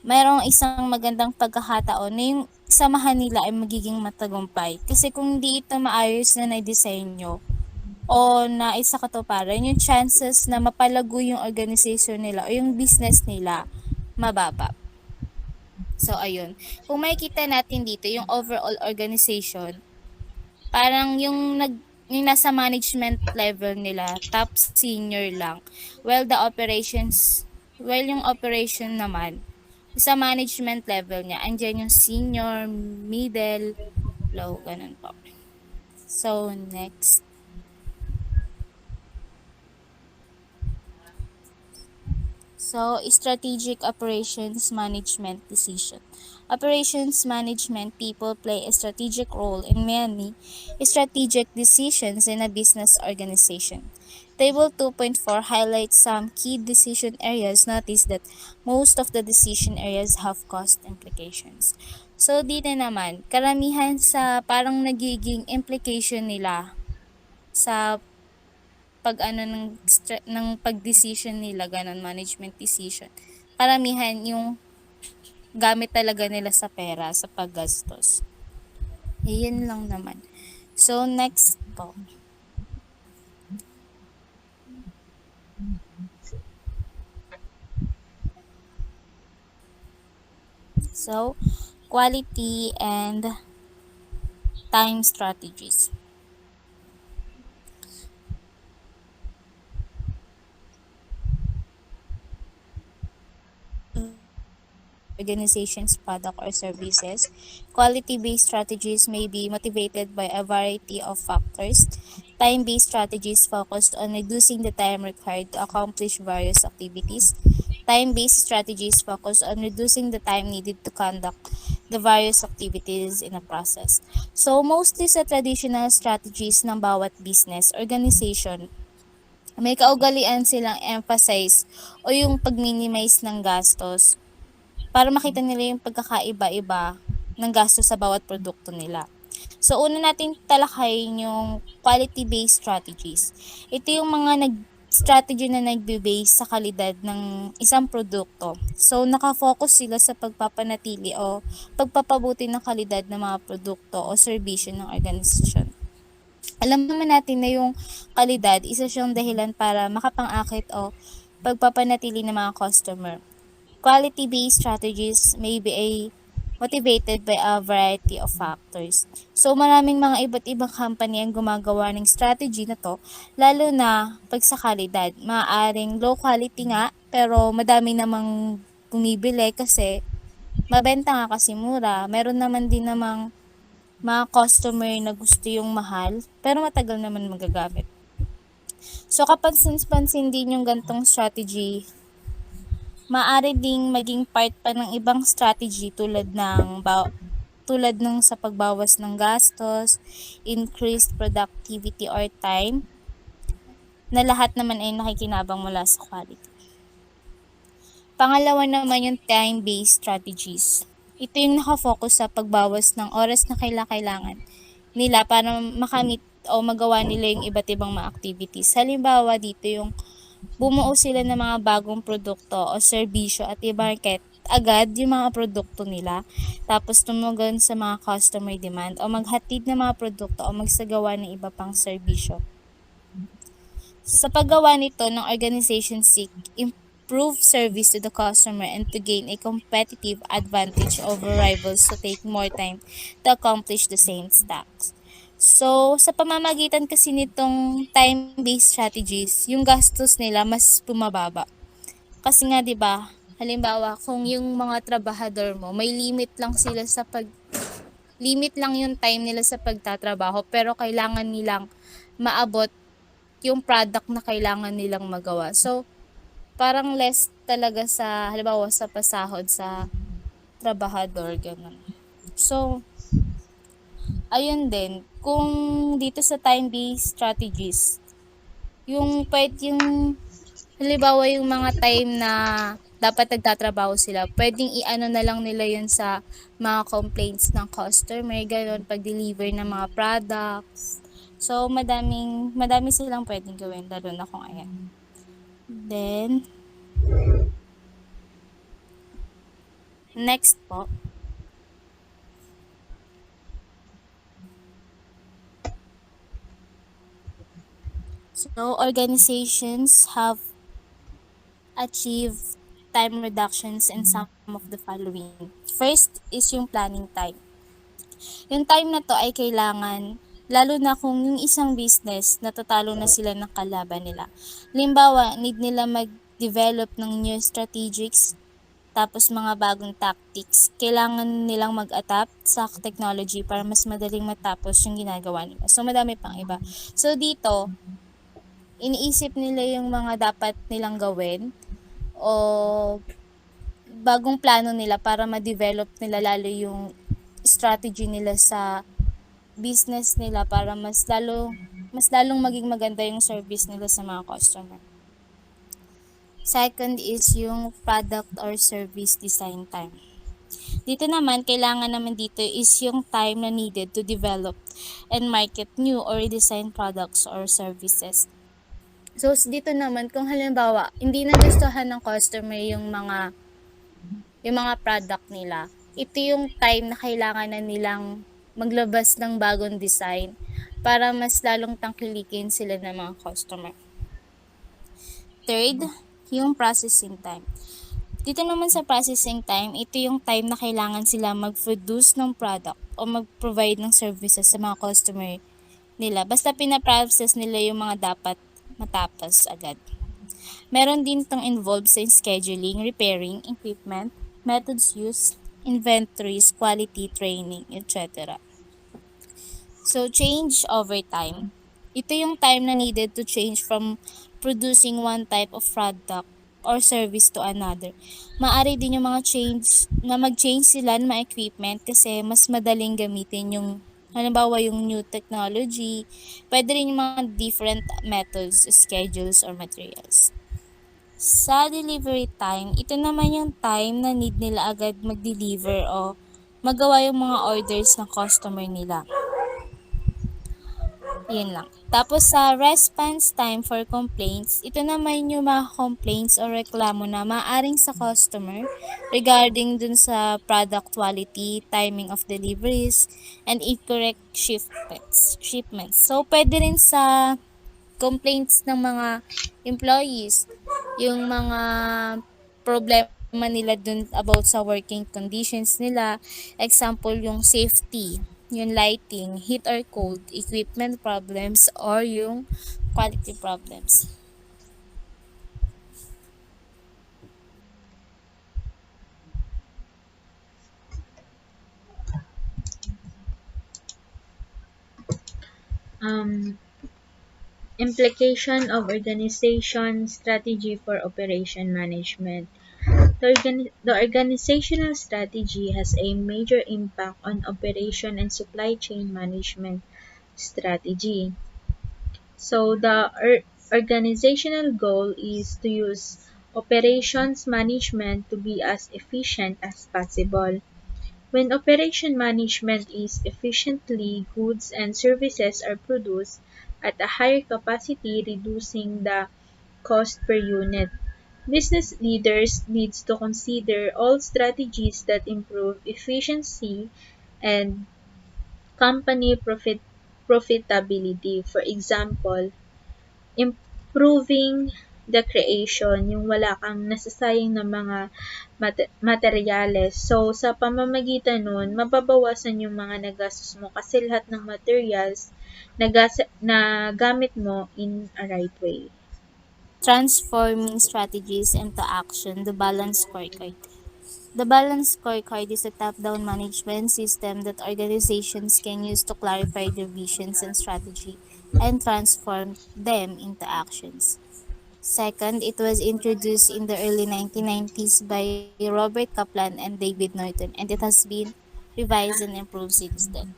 mayroong isang magandang pagkakataon na yung samahan nila ay magiging matagumpay. Kasi kung hindi ito maayos na na-design nyo o naisakatuparan, yung chances na mapalago yung organization nila o yung business nila, mababa. So, ayun. Kung makikita natin dito, yung overall organization, parang yung nasa management level nila, top senior lang. Well, yung operation naman, sa management level niya, andyan yung senior, middle, low, ganun po. So, next. So, strategic operations management decision. Operations management people play a strategic role in many strategic decisions in a business organization. Table 2.4 highlights some key decision areas. Notice that most of the decision areas have cost implications. So, dito naman, karamihan sa parang nagiging implication nila sa ng pag-decision nila, ganun, management decision. Karamihan yung gamit talaga nila sa pera, sa paggastos. Iyan lang naman. So, next po. So, quality and time strategies. Organization's product or services. Quality-based strategies may be motivated by a variety of factors. Time-based strategies focused on reducing the time required to accomplish various activities. Time-based strategies focus on reducing the time needed to conduct the various activities in a process. So, mostly sa traditional strategies ng bawat business, organization, may kaugalian silang emphasize o yung pag-minimize ng gastos para makita nila yung pagkakaiba-iba ng gastos sa bawat produkto nila. So, una natin talakayin yung quality-based strategies. Ito yung mga strategy na nagbe-base sa kalidad ng isang produkto. So, nakafocus sila sa pagpapanatili o pagpapabuti ng kalidad ng mga produkto o serbisyo ng organisasyon. Alam naman natin na yung kalidad, isa siyang dahilan para makapangakit o pagpapanatili ng mga customer. Quality-based strategies may be motivated by a variety of factors. So maraming mga iba't ibang company ang gumagawa ng strategy na to, lalo na pag sa kalidad. Maaaring low quality nga, pero madami namang bumibili kasi mabenta nga kasi mura. Meron naman din namang mga customer na gusto yung mahal, pero matagal naman magagamit. So kapag sinpansin din yung gantong strategy, maaari ding maging part pa ng ibang strategy tulad ng sa pagbawas ng gastos, increased productivity or time, na lahat naman ay nakikinabang mula sa quality. Pangalawa naman yung time-based strategies. Ito yung nakafocus sa pagbawas ng oras na kailangan nila para makamit o magawa nila yung iba't ibang mga activities. Halimbawa dito yung bumuo sila ng mga bagong produkto o serbisyo at i-market agad yung mga produkto nila, tapos tumugon sa mga customer demand o maghatid ng mga produkto o magsagawa ng iba pang serbisyo. Sa paggawa nito ng organization seek improve service to the customer and to gain a competitive advantage over rivals to take more time to accomplish the same tasks. So, sa pamamagitan kasi nitong time-based strategies, yung gastos nila mas bumababa. Kasi nga 'di ba, halimbawa kung yung mga trabahador mo, may limit lang yung time nila sa pagtatrabaho, pero kailangan nilang maabot yung product na kailangan nilang magawa. So, parang less talaga sa halimbawa sa pasahod sa trabahador ganun. So, ayun din, kung dito sa time-based strategies, yung halimbawa yung mga time na dapat nagtatrabaho sila, pwedeng i-ano na lang nila yun sa mga complaints ng customer, gano'n, pag-deliver ng mga products. So, madami silang pwedeng gawin, lalo na kung ayan. Then, next po. So, organizations have achieved time reductions in some of the following. First is yung planning time. Yung time na to ay kailangan, lalo na kung yung isang business natatalo na sila ng kalaban nila. Halimbawa, need nila mag-develop ng new strategies, tapos mga bagong tactics. Kailangan nilang mag-adapt sa technology para mas madaling matapos yung ginagawa nila. So, madami pang iba. So, dito, iniisip nila yung mga dapat nilang gawin o bagong plano nila para ma-develop nila lalo yung strategy nila sa business nila para mas lalong maging maganda yung service nila sa mga customer. Second is yung product or service design time. Dito naman, kailangan naman dito is yung time na needed to develop and market new or redesign products or services. So, dito naman, kung halimbawa, hindi nagustuhan ng customer yung mga product nila, ito yung time na kailangan na nilang maglabas ng bagong design para mas lalong tangkilikin sila ng mga customer. Third, yung processing time. Dito naman sa processing time, ito yung time na kailangan sila mag-produce ng product o mag-provide ng services sa mga customer nila. Basta pinaprocess nila yung mga dapat matapos agad. Meron din itong involved sa scheduling, repairing, equipment, methods used, inventories, quality, training, etc. So, change over time. Ito yung time na needed to change from producing one type of product or service to another. Maaari din yung mga mag-change sila ng mga equipment kasi mas madaling gamitin yung halimbawa yung new technology. Pwede rin yung mga different methods, schedules, or materials. Sa delivery time, ito naman yung time na need nila agad mag-deliver o magawa yung mga orders ng customer nila. Yun lang. Tapos sa response time for complaints, ito naman yung mga complaints o reklamo na maaring sa customer regarding dun sa product quality, timing of deliveries, and incorrect shipments. So, pwede rin sa complaints ng mga employees, yung mga problema nila dun about sa working conditions nila. Example, yung safety, yung lighting, heat or cold, equipment problems, or yung quality problems. Um, Implication of organization strategy for operation management. The organizational strategy has a major impact on operation and supply chain management strategy. So the organizational goal is to use operations management to be as efficient as possible. When operation management is efficiently, goods and services are produced at a higher capacity, reducing the cost per unit. Business leaders needs to consider all strategies that improve efficiency and company profitability. For example, improving the creation, yung wala kang nasasayang na mga materyales. So, sa pamamagitan nun, mababawasan yung mga nagastos mo kasi lahat ng materials na gamit mo in a right way. Transforming strategies into action, the balance scorecard. The Balanced Scorecard is a top-down management system that organizations can use to clarify their visions and strategy and transform them into actions. Second, it was introduced in the early 1990s by Robert Kaplan and David Norton, and it has been revised and improved since then.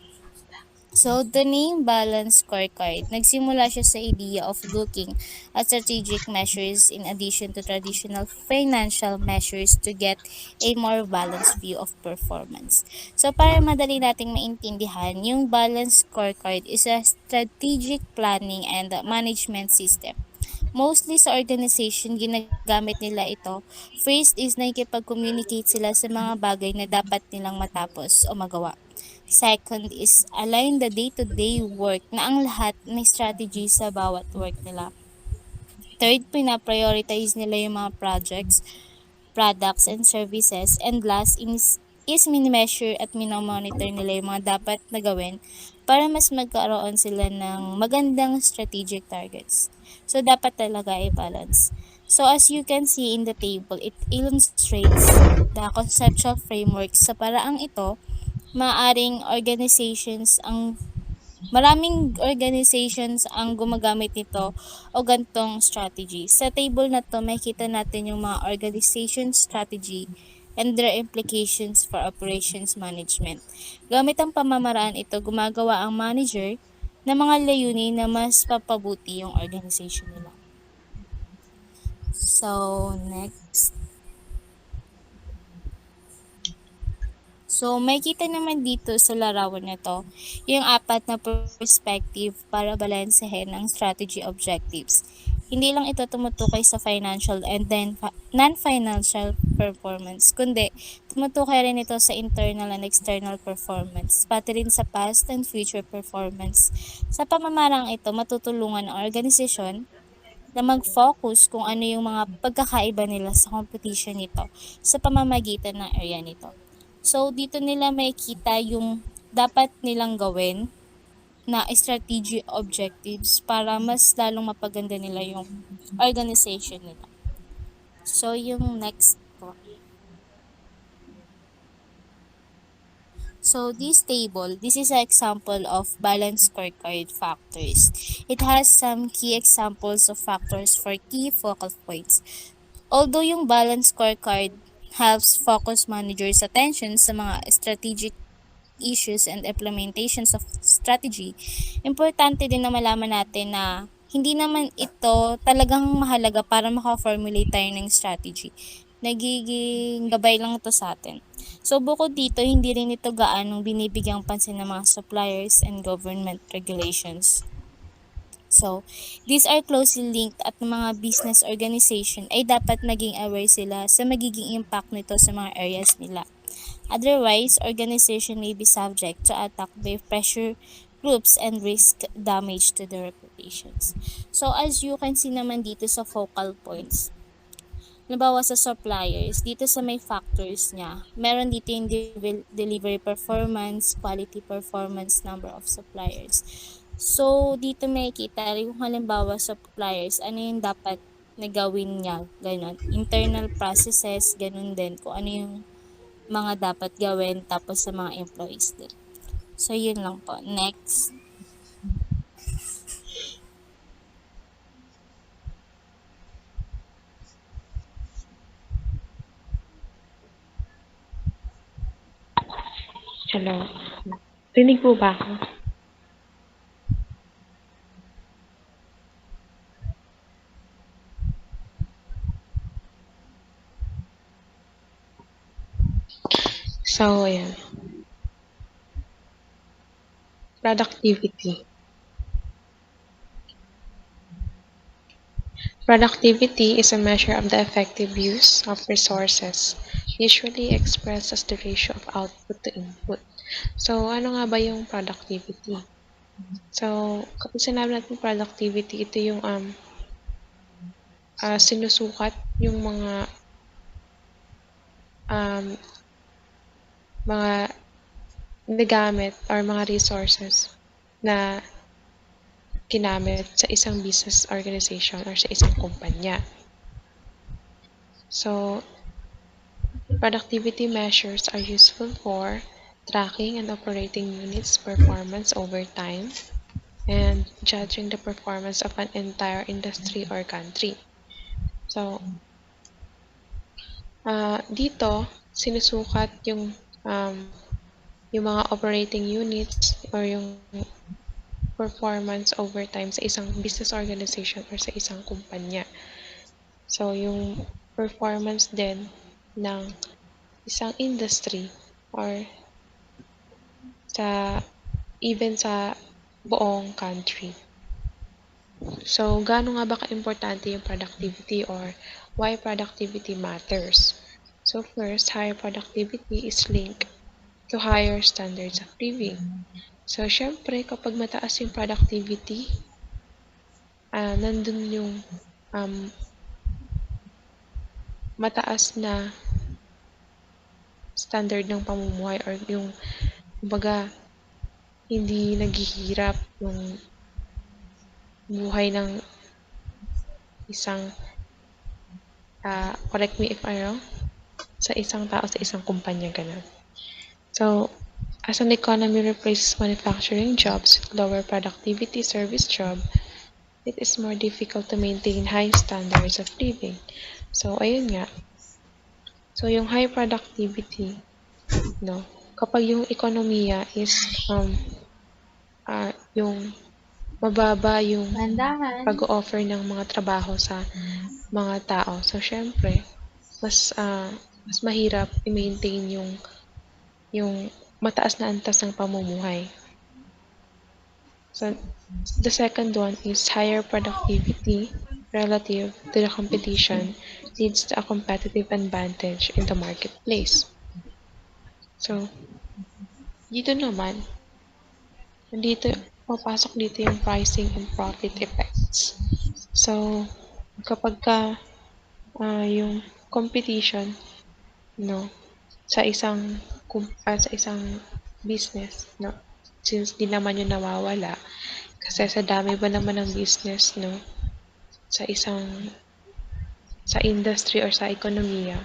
So, the name Balance Scorecard, nagsimula siya sa idea of looking at strategic measures in addition to traditional financial measures to get a more balanced view of performance. So, para madali nating maintindihan, yung Balance Scorecard is a strategic planning and management system. Mostly sa organization, ginagamit nila ito. First is nakikipag-communicate sila sa mga bagay na dapat nilang matapos o magawa. Second is align the day-to-day work na ang lahat may strategy sa bawat work nila. Third, pina-prioritize nila yung mga projects, products, and services. And last is mini-measure at minomonitor nila yung mga dapat na gawin para mas magkaroon sila ng magandang strategic targets. So, dapat talaga i-balance. So, as you can see in the table, it illustrates the conceptual framework sa paraang ito, maaring maraming organizations ang gumagamit nito o gantong strategy. Sa table na to, makikita natin yung mga organization strategy and their implications for operations management. Gamit ang pamamaraan ito, gumagawa ang manager ng mga layunin na mas papabuti yung organization nila. So, next. So, may kita naman dito sa larawan na to, yung apat na perspective para balansehin ang strategy objectives. Hindi lang ito tumutukoy sa financial and then non-financial performance, kundi tumutukoy rin ito sa internal and external performance, pati rin sa past and future performance. Sa pamamarang ito, matutulungan ang organisasyon na mag-focus kung ano yung mga pagkakaiba nila sa competition nito sa pamamagitan ng area nito. So, dito nila makikita yung dapat nilang gawin na strategy objectives para mas lalong mapaganda nila yung organization nila. So, yung next po. So, this is an example of balanced scorecard factors. It has some key examples of factors for key focal points. Although yung balanced scorecard helps focus managers' attention sa mga strategic issues and implementations of strategy, importante din na malaman natin na hindi naman ito talagang mahalaga para maka-formulate tayo ng strategy. Nagiging gabay lang ito sa atin. So, bukod dito, hindi rin ito gaanong binibigyang pansin ng mga suppliers and government regulations. So, these are closely linked at ng mga business organization ay dapat maging aware sila sa magiging impact nito sa mga areas nila. Otherwise, organization may be subject to attack by pressure groups and risk damage to their reputations. So, as you can see naman dito sa focal points, halimbawa sa suppliers, dito sa may factors niya, meron dito yung delivery performance, quality performance, number of suppliers. So, dito makikita yung halimbawa suppliers, ano yung dapat na gawin niya, ganun. Internal processes, ganun din, kung ano yung mga dapat gawin, tapos sa mga employees din. So, yun lang po. Next. Hello. Rinig po ba ako? So, ayan. Productivity. Productivity is a measure of the effective use of resources, usually expressed as the ratio of output to input. So, ano nga ba yung productivity? So, kapag sinabi natin productivity, ito yung sinusukat yung um, mga nagamit or mga resources na ginamit sa isang business organization or sa isang kumpanya. So, productivity measures are useful for tracking and operating units' performance over time and judging the performance of an entire industry or country. So, dito, sinusukat yung mga operating units or yung performance over time sa isang business organization or sa isang kumpanya. So, yung performance din ng isang industry or sa even sa buong country. So, gaano nga ba ka-importante yung productivity or why productivity matters? So, first, higher productivity is linked to higher standards of living. So, syempre, kapag mataas yung productivity, nandun yung um, mataas na standard ng pamumuhay or yung, kumbaga, hindi naghihirap yung buhay ng isang, correct me if I'm wrong, sa isang tao, sa isang kumpanya, ganun. So, as an economy replaces manufacturing jobs with lower productivity service job, it is more difficult to maintain high standards of living. So, ayun nga. So, yung high productivity, no, kapag yung ekonomiya is, yung mababa yung Mandahan. pag-offer ng mga trabaho sa mga tao. So, syempre, mas mahirap i-maintain yung mataas na antas ng pamumuhay. So, the second one is higher productivity relative to the competition leads to a competitive advantage in the marketplace. So, dito naman, nandito, papasok dito yung pricing and profit effects. So, kapag ka yung competition, no, sa isang business, no, since di naman yun nawawala, kasi sa dami ba naman ng business, no, sa sa industry or sa ekonomiya.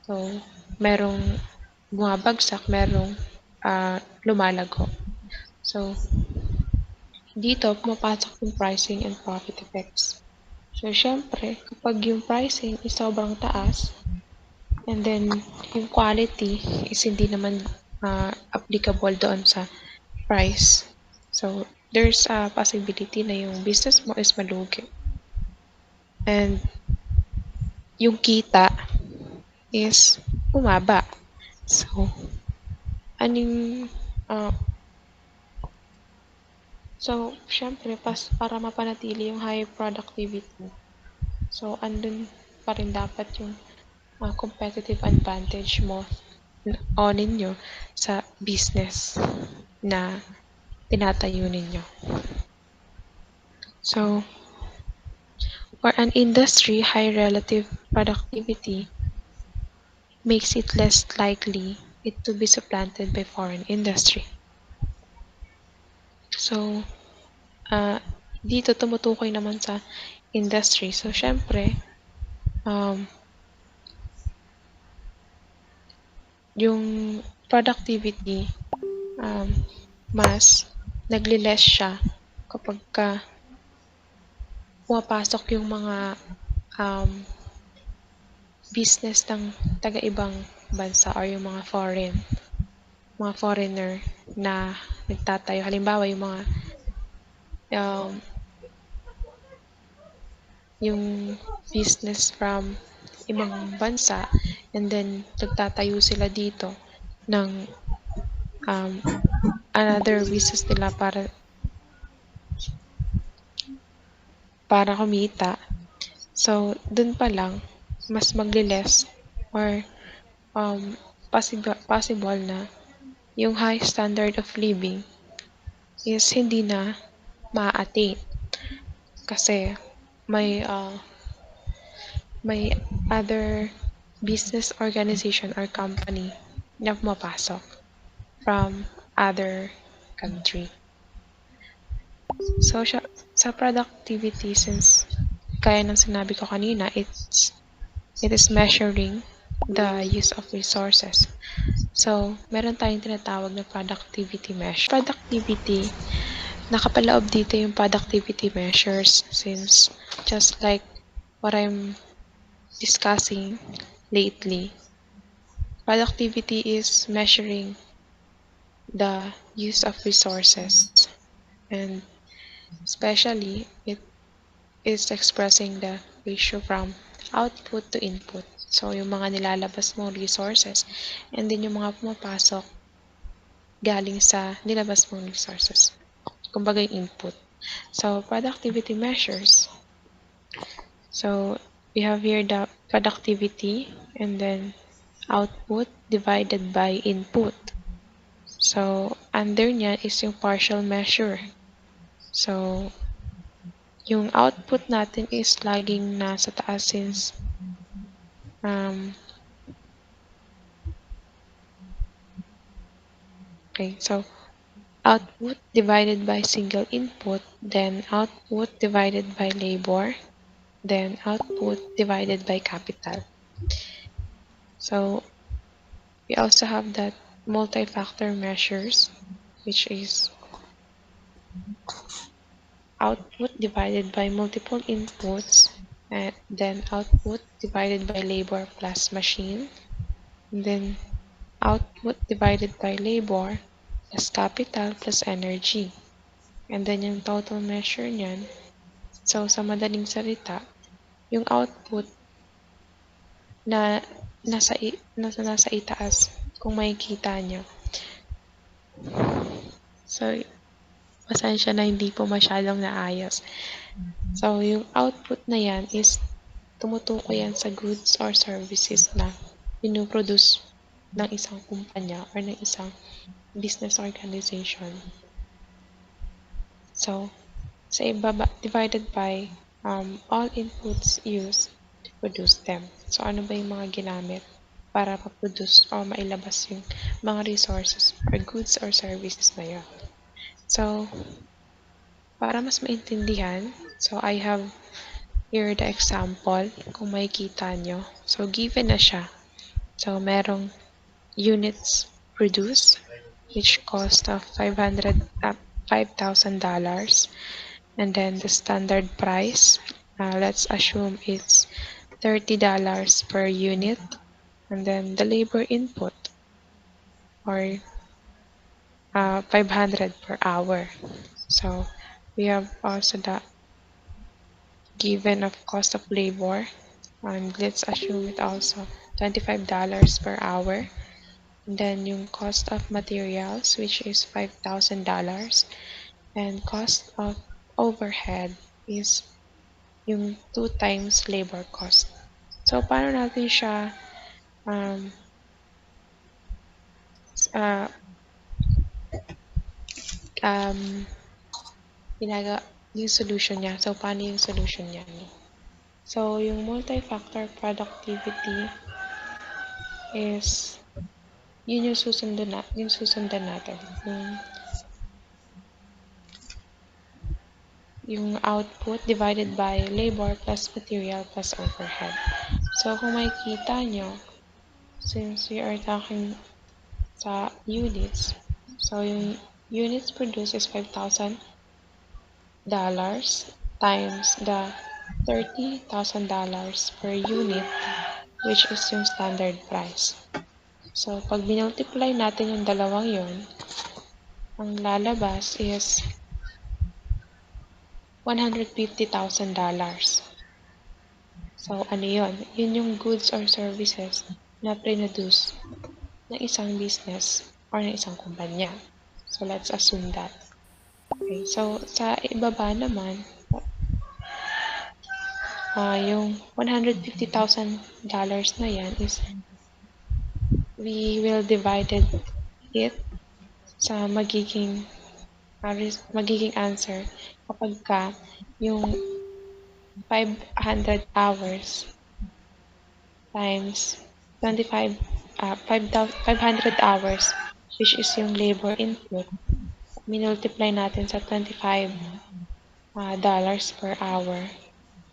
So, merong bumabagsak, merong lumalago. So, dito pumapasok yung pricing and profit effects. So, syempre, kapag yung pricing is sobrang taas, and then yung quality is hindi naman applicable doon sa price. So, there's a possibility na yung business mo is malugi. And yung kita is bumaba. So, anong So, syempre para mapanatili yung high productivity, so andun pa rin dapat yung competitive advantage mo o ninyo sa business na tinatayo ninyo. So, for an industry, high relative productivity makes it less likely it to be supplanted by foreign industry. So, dito tumutukoy naman sa industry. So, syempre, um, yung productivity, um, mas nagle-less siya kapag pumapasok yung mga um, business ng taga-ibang bansa or yung mga foreigner na nagtatayo. Halimbawa, um, yung business from ibang bansa and then nagtatayo sila dito ng um, another business nila para kumita. So, dun pa lang, mas magle-less or um, possible na yung high standard of living is hindi na ma-attain kasi may uh, may other business organization or company na pumapasok from other country. So sa productivity, since kaya ng sinabi ko kanina, it is measuring the use of resources. So, meron tayong tinatawag na productivity measure. Productivity, nakapaloob dito yung productivity measures since just like what I'm discussing lately, productivity is measuring the use of resources and especially it is expressing the ratio from output to input. So, yung mga nilalabas mo resources and then yung mga pumapasok galing sa nilabas mong resources. Kumbaga yung input. So, productivity measures. So, we have here the productivity and then output divided by input. So, under niya is yung partial measure. So, yung output natin is laging nasa taas since um, okay, so output divided by single input, then output divided by labor, then output divided by capital. So, we also have that multi-factor measures, which is output divided by multiple inputs, and then output divided by labor plus machine, and then output divided by labor plus capital plus energy. And then yung total measure niyan, so sa madaling salita, yung output na nasa itaas kung makikita nyo. So, pasensya na hindi po masyadong naayos. So, yung output na yan is tumutukoy yan sa goods or services na pinuproduce ng isang kumpanya or ng isang business organization. So, sa ibaba, divided by all inputs used to produce them. So, ano ba yung mga ginamit para ma-produce o mailabas yung mga resources or goods or services na yun. So, para mas maintindihan, so I have here the example kung makikita nyo. So, given na siya. So, merong units produced which cost of $5,000. And then the standard price, let's assume it's $30 per unit. And then the labor input or 500 per hour. So we have also the given of cost of labor. And let's assume it also $25 per hour. And then yung cost of materials, which is $5,000. And cost of overhead is yung 2 times labor cost. So, paano natin siya um, uh, um, yung solution niya. So, paano yung solution niya? No? So, yung multi-factor productivity is yun yung susundan natin. Yung output divided by labor plus material plus overhead. So, kung makikita nyo, since we are talking sa units, so yung units produced is $5,000 times the $30,000 per unit, which is yung standard price. So, pag binultiply natin yung dalawang yun, ang lalabas is $150,000. So, ano yun? Yun yung goods or services na produce ng isang business or ng isang kumpanya. So, let's assume that. Okay, so sa ibaba naman, yung $150,000 na yan is we will divide it sa magiging answer kapag ka yung 500 hours times 25 500 hours, which is yung labor input, minultiply natin sa $25 per hour,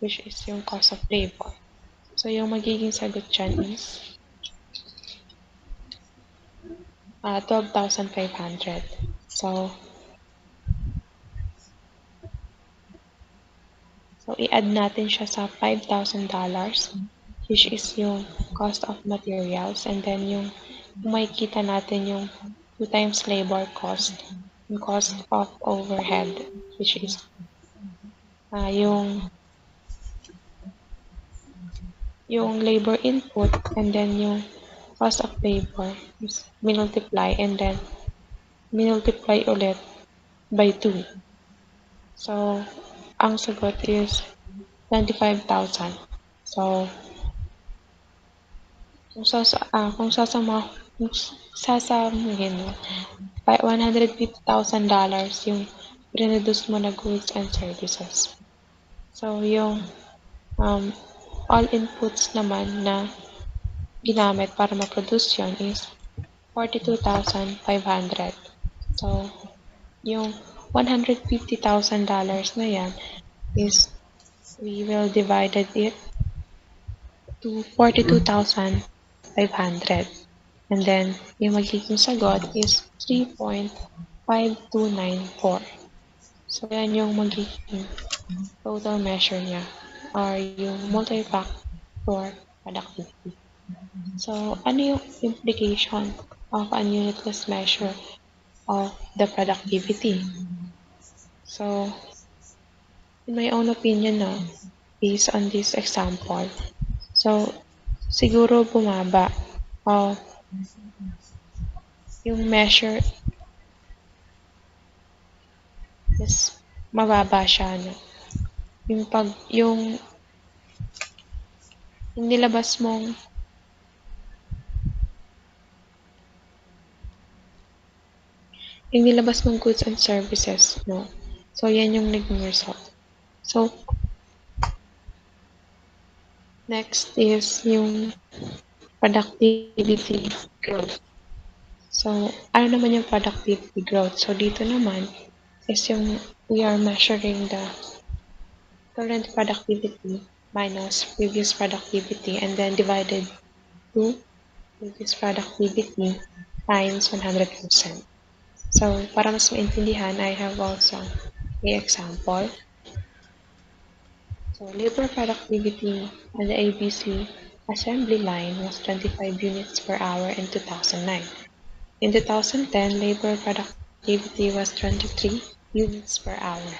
which is yung cost of labor. So yung magiging sagot dyan is 12,500. So i-add natin siya sa $5,000, which is yung cost of materials, and then yung makikita natin yung 2 times labor cost, yung cost of overhead, which is yung labor input, and then yung cost of labor is minultiply, and then minultiply ulit by 2. So, ang sagot is 25,000. So, kung sasamuhin mo, $150,000 yung produce mo na goods and services. So, yung all inputs naman na ginamit para ma-produce yun is 42,500. So, yung $150,000 na yan is we will divided it to 42,500. And then, yung magiging sagot is 3.5294. So, yan yung magiging total measure niya or yung multi-factor productivity. So, ano yung implication of unitless measure of the productivity? So, in my own opinion, no, based on this example, so, siguro bumaba yung measure is mababa siya, no? Yung nilabas mong goods and services, no? So, yan yung naging result. So, next is yung productivity growth. So, ano naman yung productivity growth? So, dito naman is yung we are measuring the current productivity minus previous productivity and then divided to previous productivity times 100%. So, para mas maintindihan, I have also an example. So, labor productivity on the ABC assembly line was 25 units per hour in 2009. In 2010, labor productivity was 23 units per hour.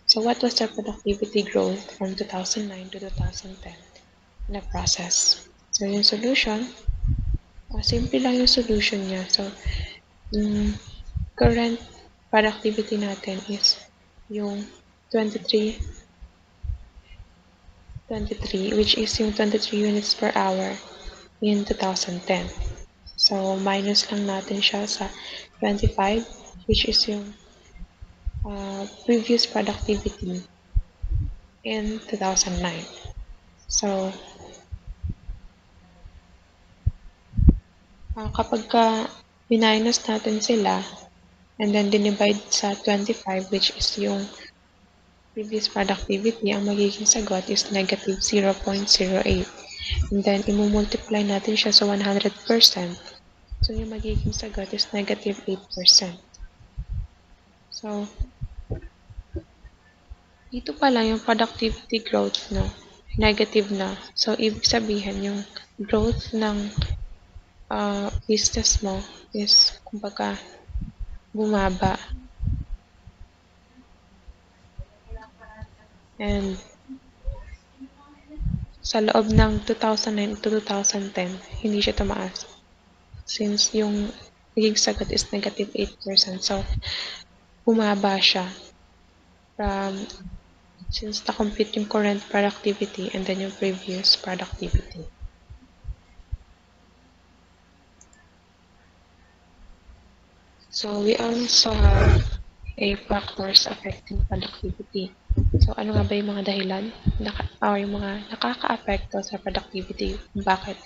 So, what was the productivity growth from 2009 to 2010 in the process? So, yung solution, simple lang yung solution niya. So, current productivity natin is yung 23, 23, which is yung 23 units per hour in 2010. So, minus lang natin siya sa 25, which is yung previous productivity in 2009. So, kapag minus natin sila, and then dinivide sa 25, which is yung previous productivity, ang magiging sagot is negative 0.08. And then, imumultiply natin siya sa 100%. So, yung magiging sagot is negative 8%. So, dito pa lang yung productivity growth, no? Negative na. So, ibig sabihin, yung growth ng business mo is, kumbaga, bumaba. And sa loob ng 2009 to 2010, hindi siya tumaas. Since yung naging sagot is negative 8%. So, bumaba siya from since na-compute yung current productivity and then yung previous productivity. So, we also have a factors affecting productivity. So, ano nga ba yung mga dahilan or yung mga nakaka-apekto sa productivity? Bakit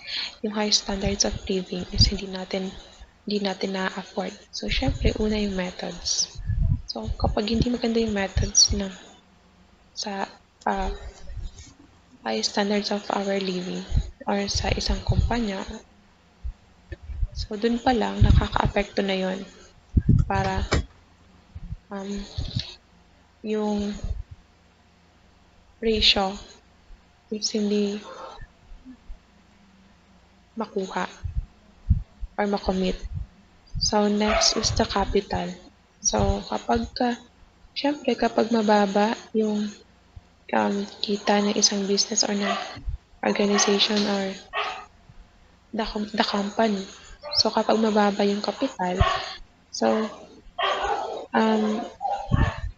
yung high standards of living is hindi natin na-afford? So, syempre, una yung methods. So, kapag hindi maganda yung methods sa high standards of our living or sa isang kumpanya, so, dun pa lang, nakaka-apekto na yon para um, yung ratio is hindi makuha or makommit. So, next is the capital. So, syempre kapag mababa yung kita ng isang business or ng organization or the company. So, kapag mababa yung capital, so, um,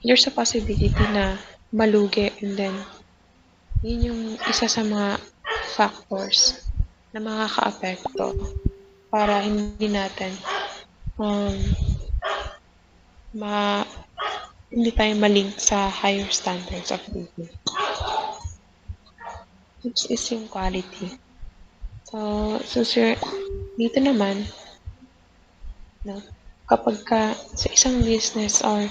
there's a possibility na malugi and then yun yung isa sa mga factors na makaka-apekto para hindi natin um, hindi tayo malink sa higher standards of living, which is yung quality. So sir, dito naman, no, kapag sa isang business or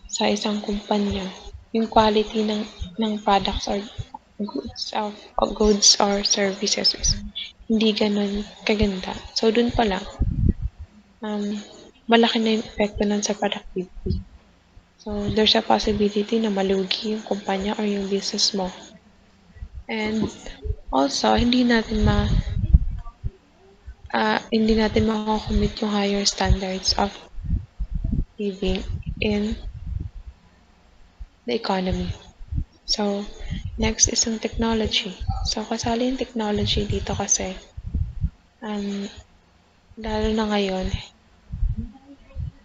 sa isang kumpanya, yung quality ng products or goods or services is hindi ganun kaganda. So, dun pa lang, malaki na yung epekto nun sa productivity. So, there's a possibility na malugi yung kumpanya or yung business mo. And also, hindi natin makakommit yung higher standards of living in the economy. So, next is yung technology. So, kasali yung technology dito kasi, lalo na ngayon,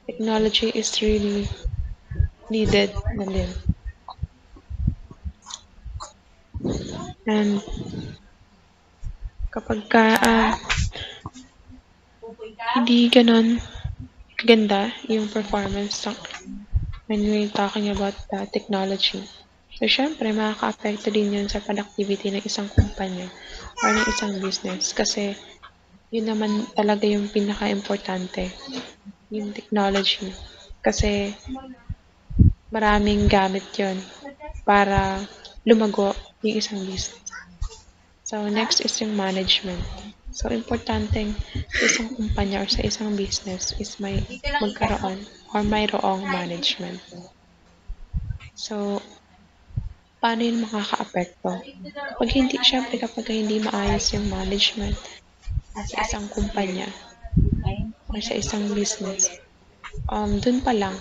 technology is really needed na din. And kapag hindi ganon ganda yung performance when we're talking about the technology. So, syempre, makaka-apekto din yun sa productivity ng isang kumpanya or ng isang business kasi yun naman talaga yung pinaka-importante, yung technology. Kasi maraming gamit yun para lumago yung isang business. So, next is yung management. So, importanteng sa isang kumpanya or sa isang business is magkaroon or mayroong management. So, paano yun makaka-apekto? Kapag hindi maayos yung management sa isang kumpanya or sa isang business, dun pa lang,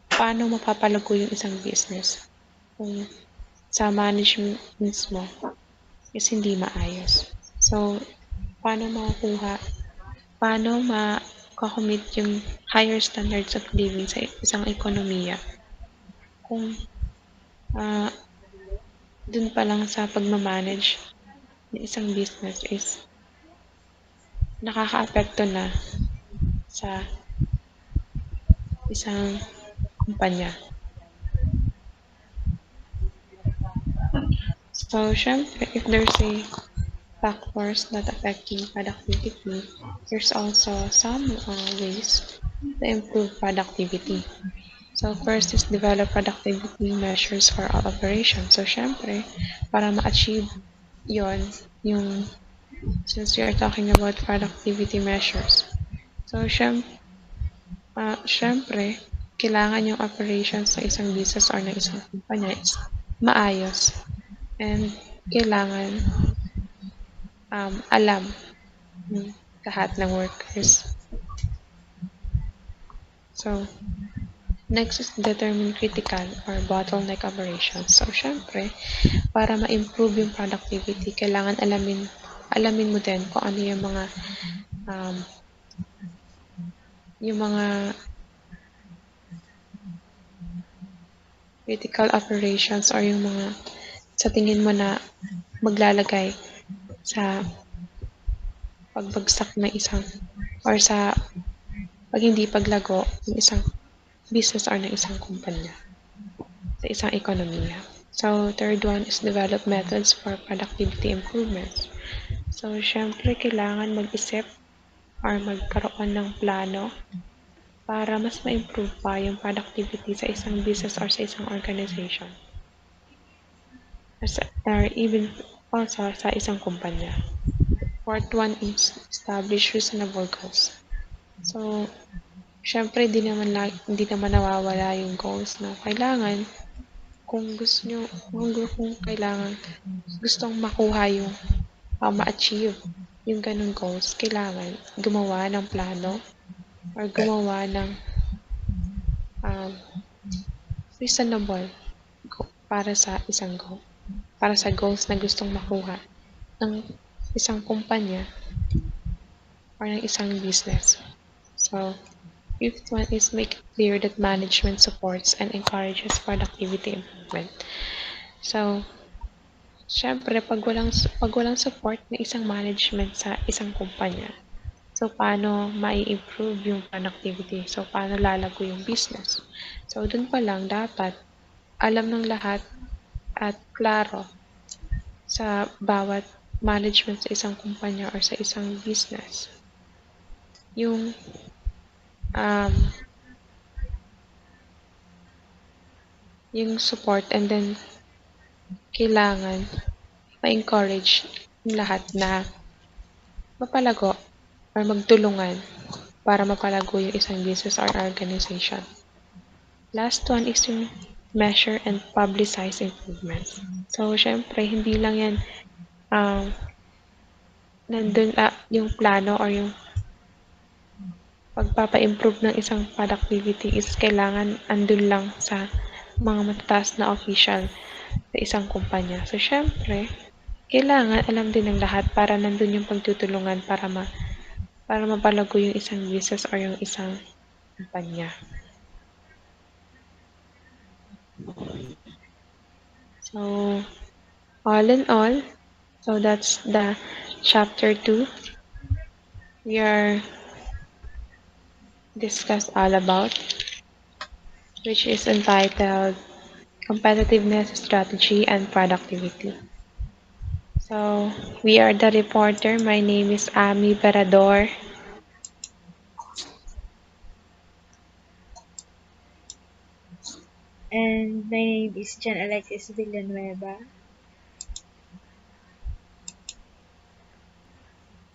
paano mapapalago yung isang business kung sa management mismo is hindi maayos. So, paano makakomit yung higher standards of living sa isang ekonomiya kung ah, dun pa lang sa pagmamanage ng isang business is nakakaapekto na sa isang kumpanya. So, syempre, if there's a factors that affecting productivity, there's also some ways to improve productivity. So, first is develop productivity measures for all operations. So, syempre, para ma-achieve yon yung since we are talking about productivity measures. So, syempre, kailangan yung operations ng isang business or ng isang kumpanya is maayos and kailangan alam ng lahat ng workers. So, next is determine critical or bottleneck operations. So, syempre, para ma-improve yung productivity, kailangan alamin mo din kung ano um, yung mga critical operations or yung mga sa tingin mo na maglalagay sa pagbagsak ng isang or sa pag hindi paglago ng isang business or ng isang kumpanya sa isang ekonomiya. So, third one is develop methods for productivity improvements. So, syempre, kailangan mag-isip or magkaroon ng plano para mas ma-improve pa yung productivity sa isang business or sa isang organization. Or even also sa isang kumpanya. Fourth one is establish reasonable goals. So, syempre, hindi naman nawawala yung goals na kailangan kung gusto nyo, kung kailangan gustong makuha yung ma-achieve yung ganung goals, kailangan gumawa ng plano or gumawa ng um, reasonable para sa isang goal, para sa goals na gustong makuha ng isang kumpanya or ng isang business. So, fifth one is make it clear that management supports and encourages productivity improvement. So, syempre, pag walang support ng isang management sa isang kumpanya, so paano mai-improve yung productivity? So, paano lalago yung business? So, dun pa lang dapat alam ng lahat at klaro sa bawat management sa isang kumpanya or sa isang business yung um, yung support and then kailangan ma-encourage yung lahat na mapalago or magtulungan para mapalago yung isang business or organization. Last one is yung measure and publicize improvements. So, syempre, hindi lang yan nandun yung plano or yung pagpapa-improve ng isang productivity is kailangan andun lang sa mga matataas na official sa isang kumpanya. So, syempre, kailangan alam din ng lahat para nandun yung pagtutulungan para mapalago yung isang business or yung isang kumpanya. So, all in all, so that's the chapter 2 we are discussed all about, which is entitled Competitiveness Strategy and Productivity. So, we are the reporter. My name is Ami Perador. And my name is Jan Alexis Villanueva.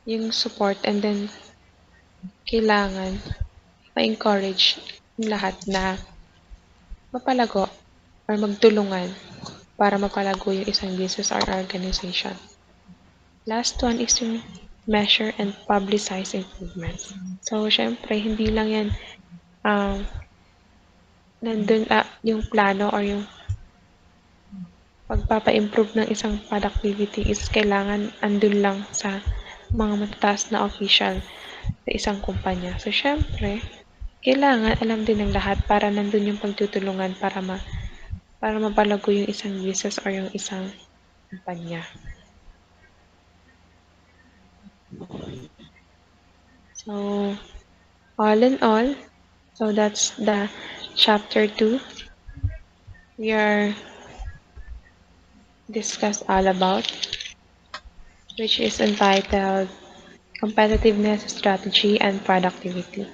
Yung support and then kailangan ma-encourage yung lahat na mapalago or magtulungan para mapalago yung isang business or organization. Last one is yung measure and publicize improvements. So, syempre, hindi lang yan nandun yung plano or yung pagpapa-improve ng isang productivity is kailangan andun lang sa mga matataas na official sa isang kumpanya. So, syempre, kailangan alam din ng lahat para nandun yung pagtutulungan para mapalago yung isang business or yung isang kumpanya. So, all in all, so that's the chapter 2 we are discussed all about, which is entitled Competitiveness Strategy and Productivity.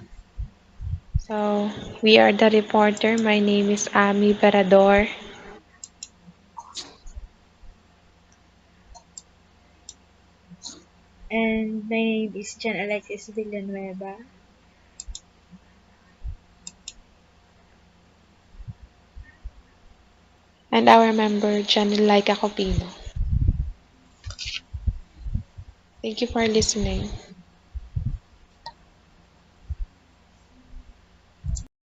So, we are the reporter. My name is Ami Perador. And my name is Jan Alexis Villanueva. And our member, Janelaika Copino. Thank you for listening.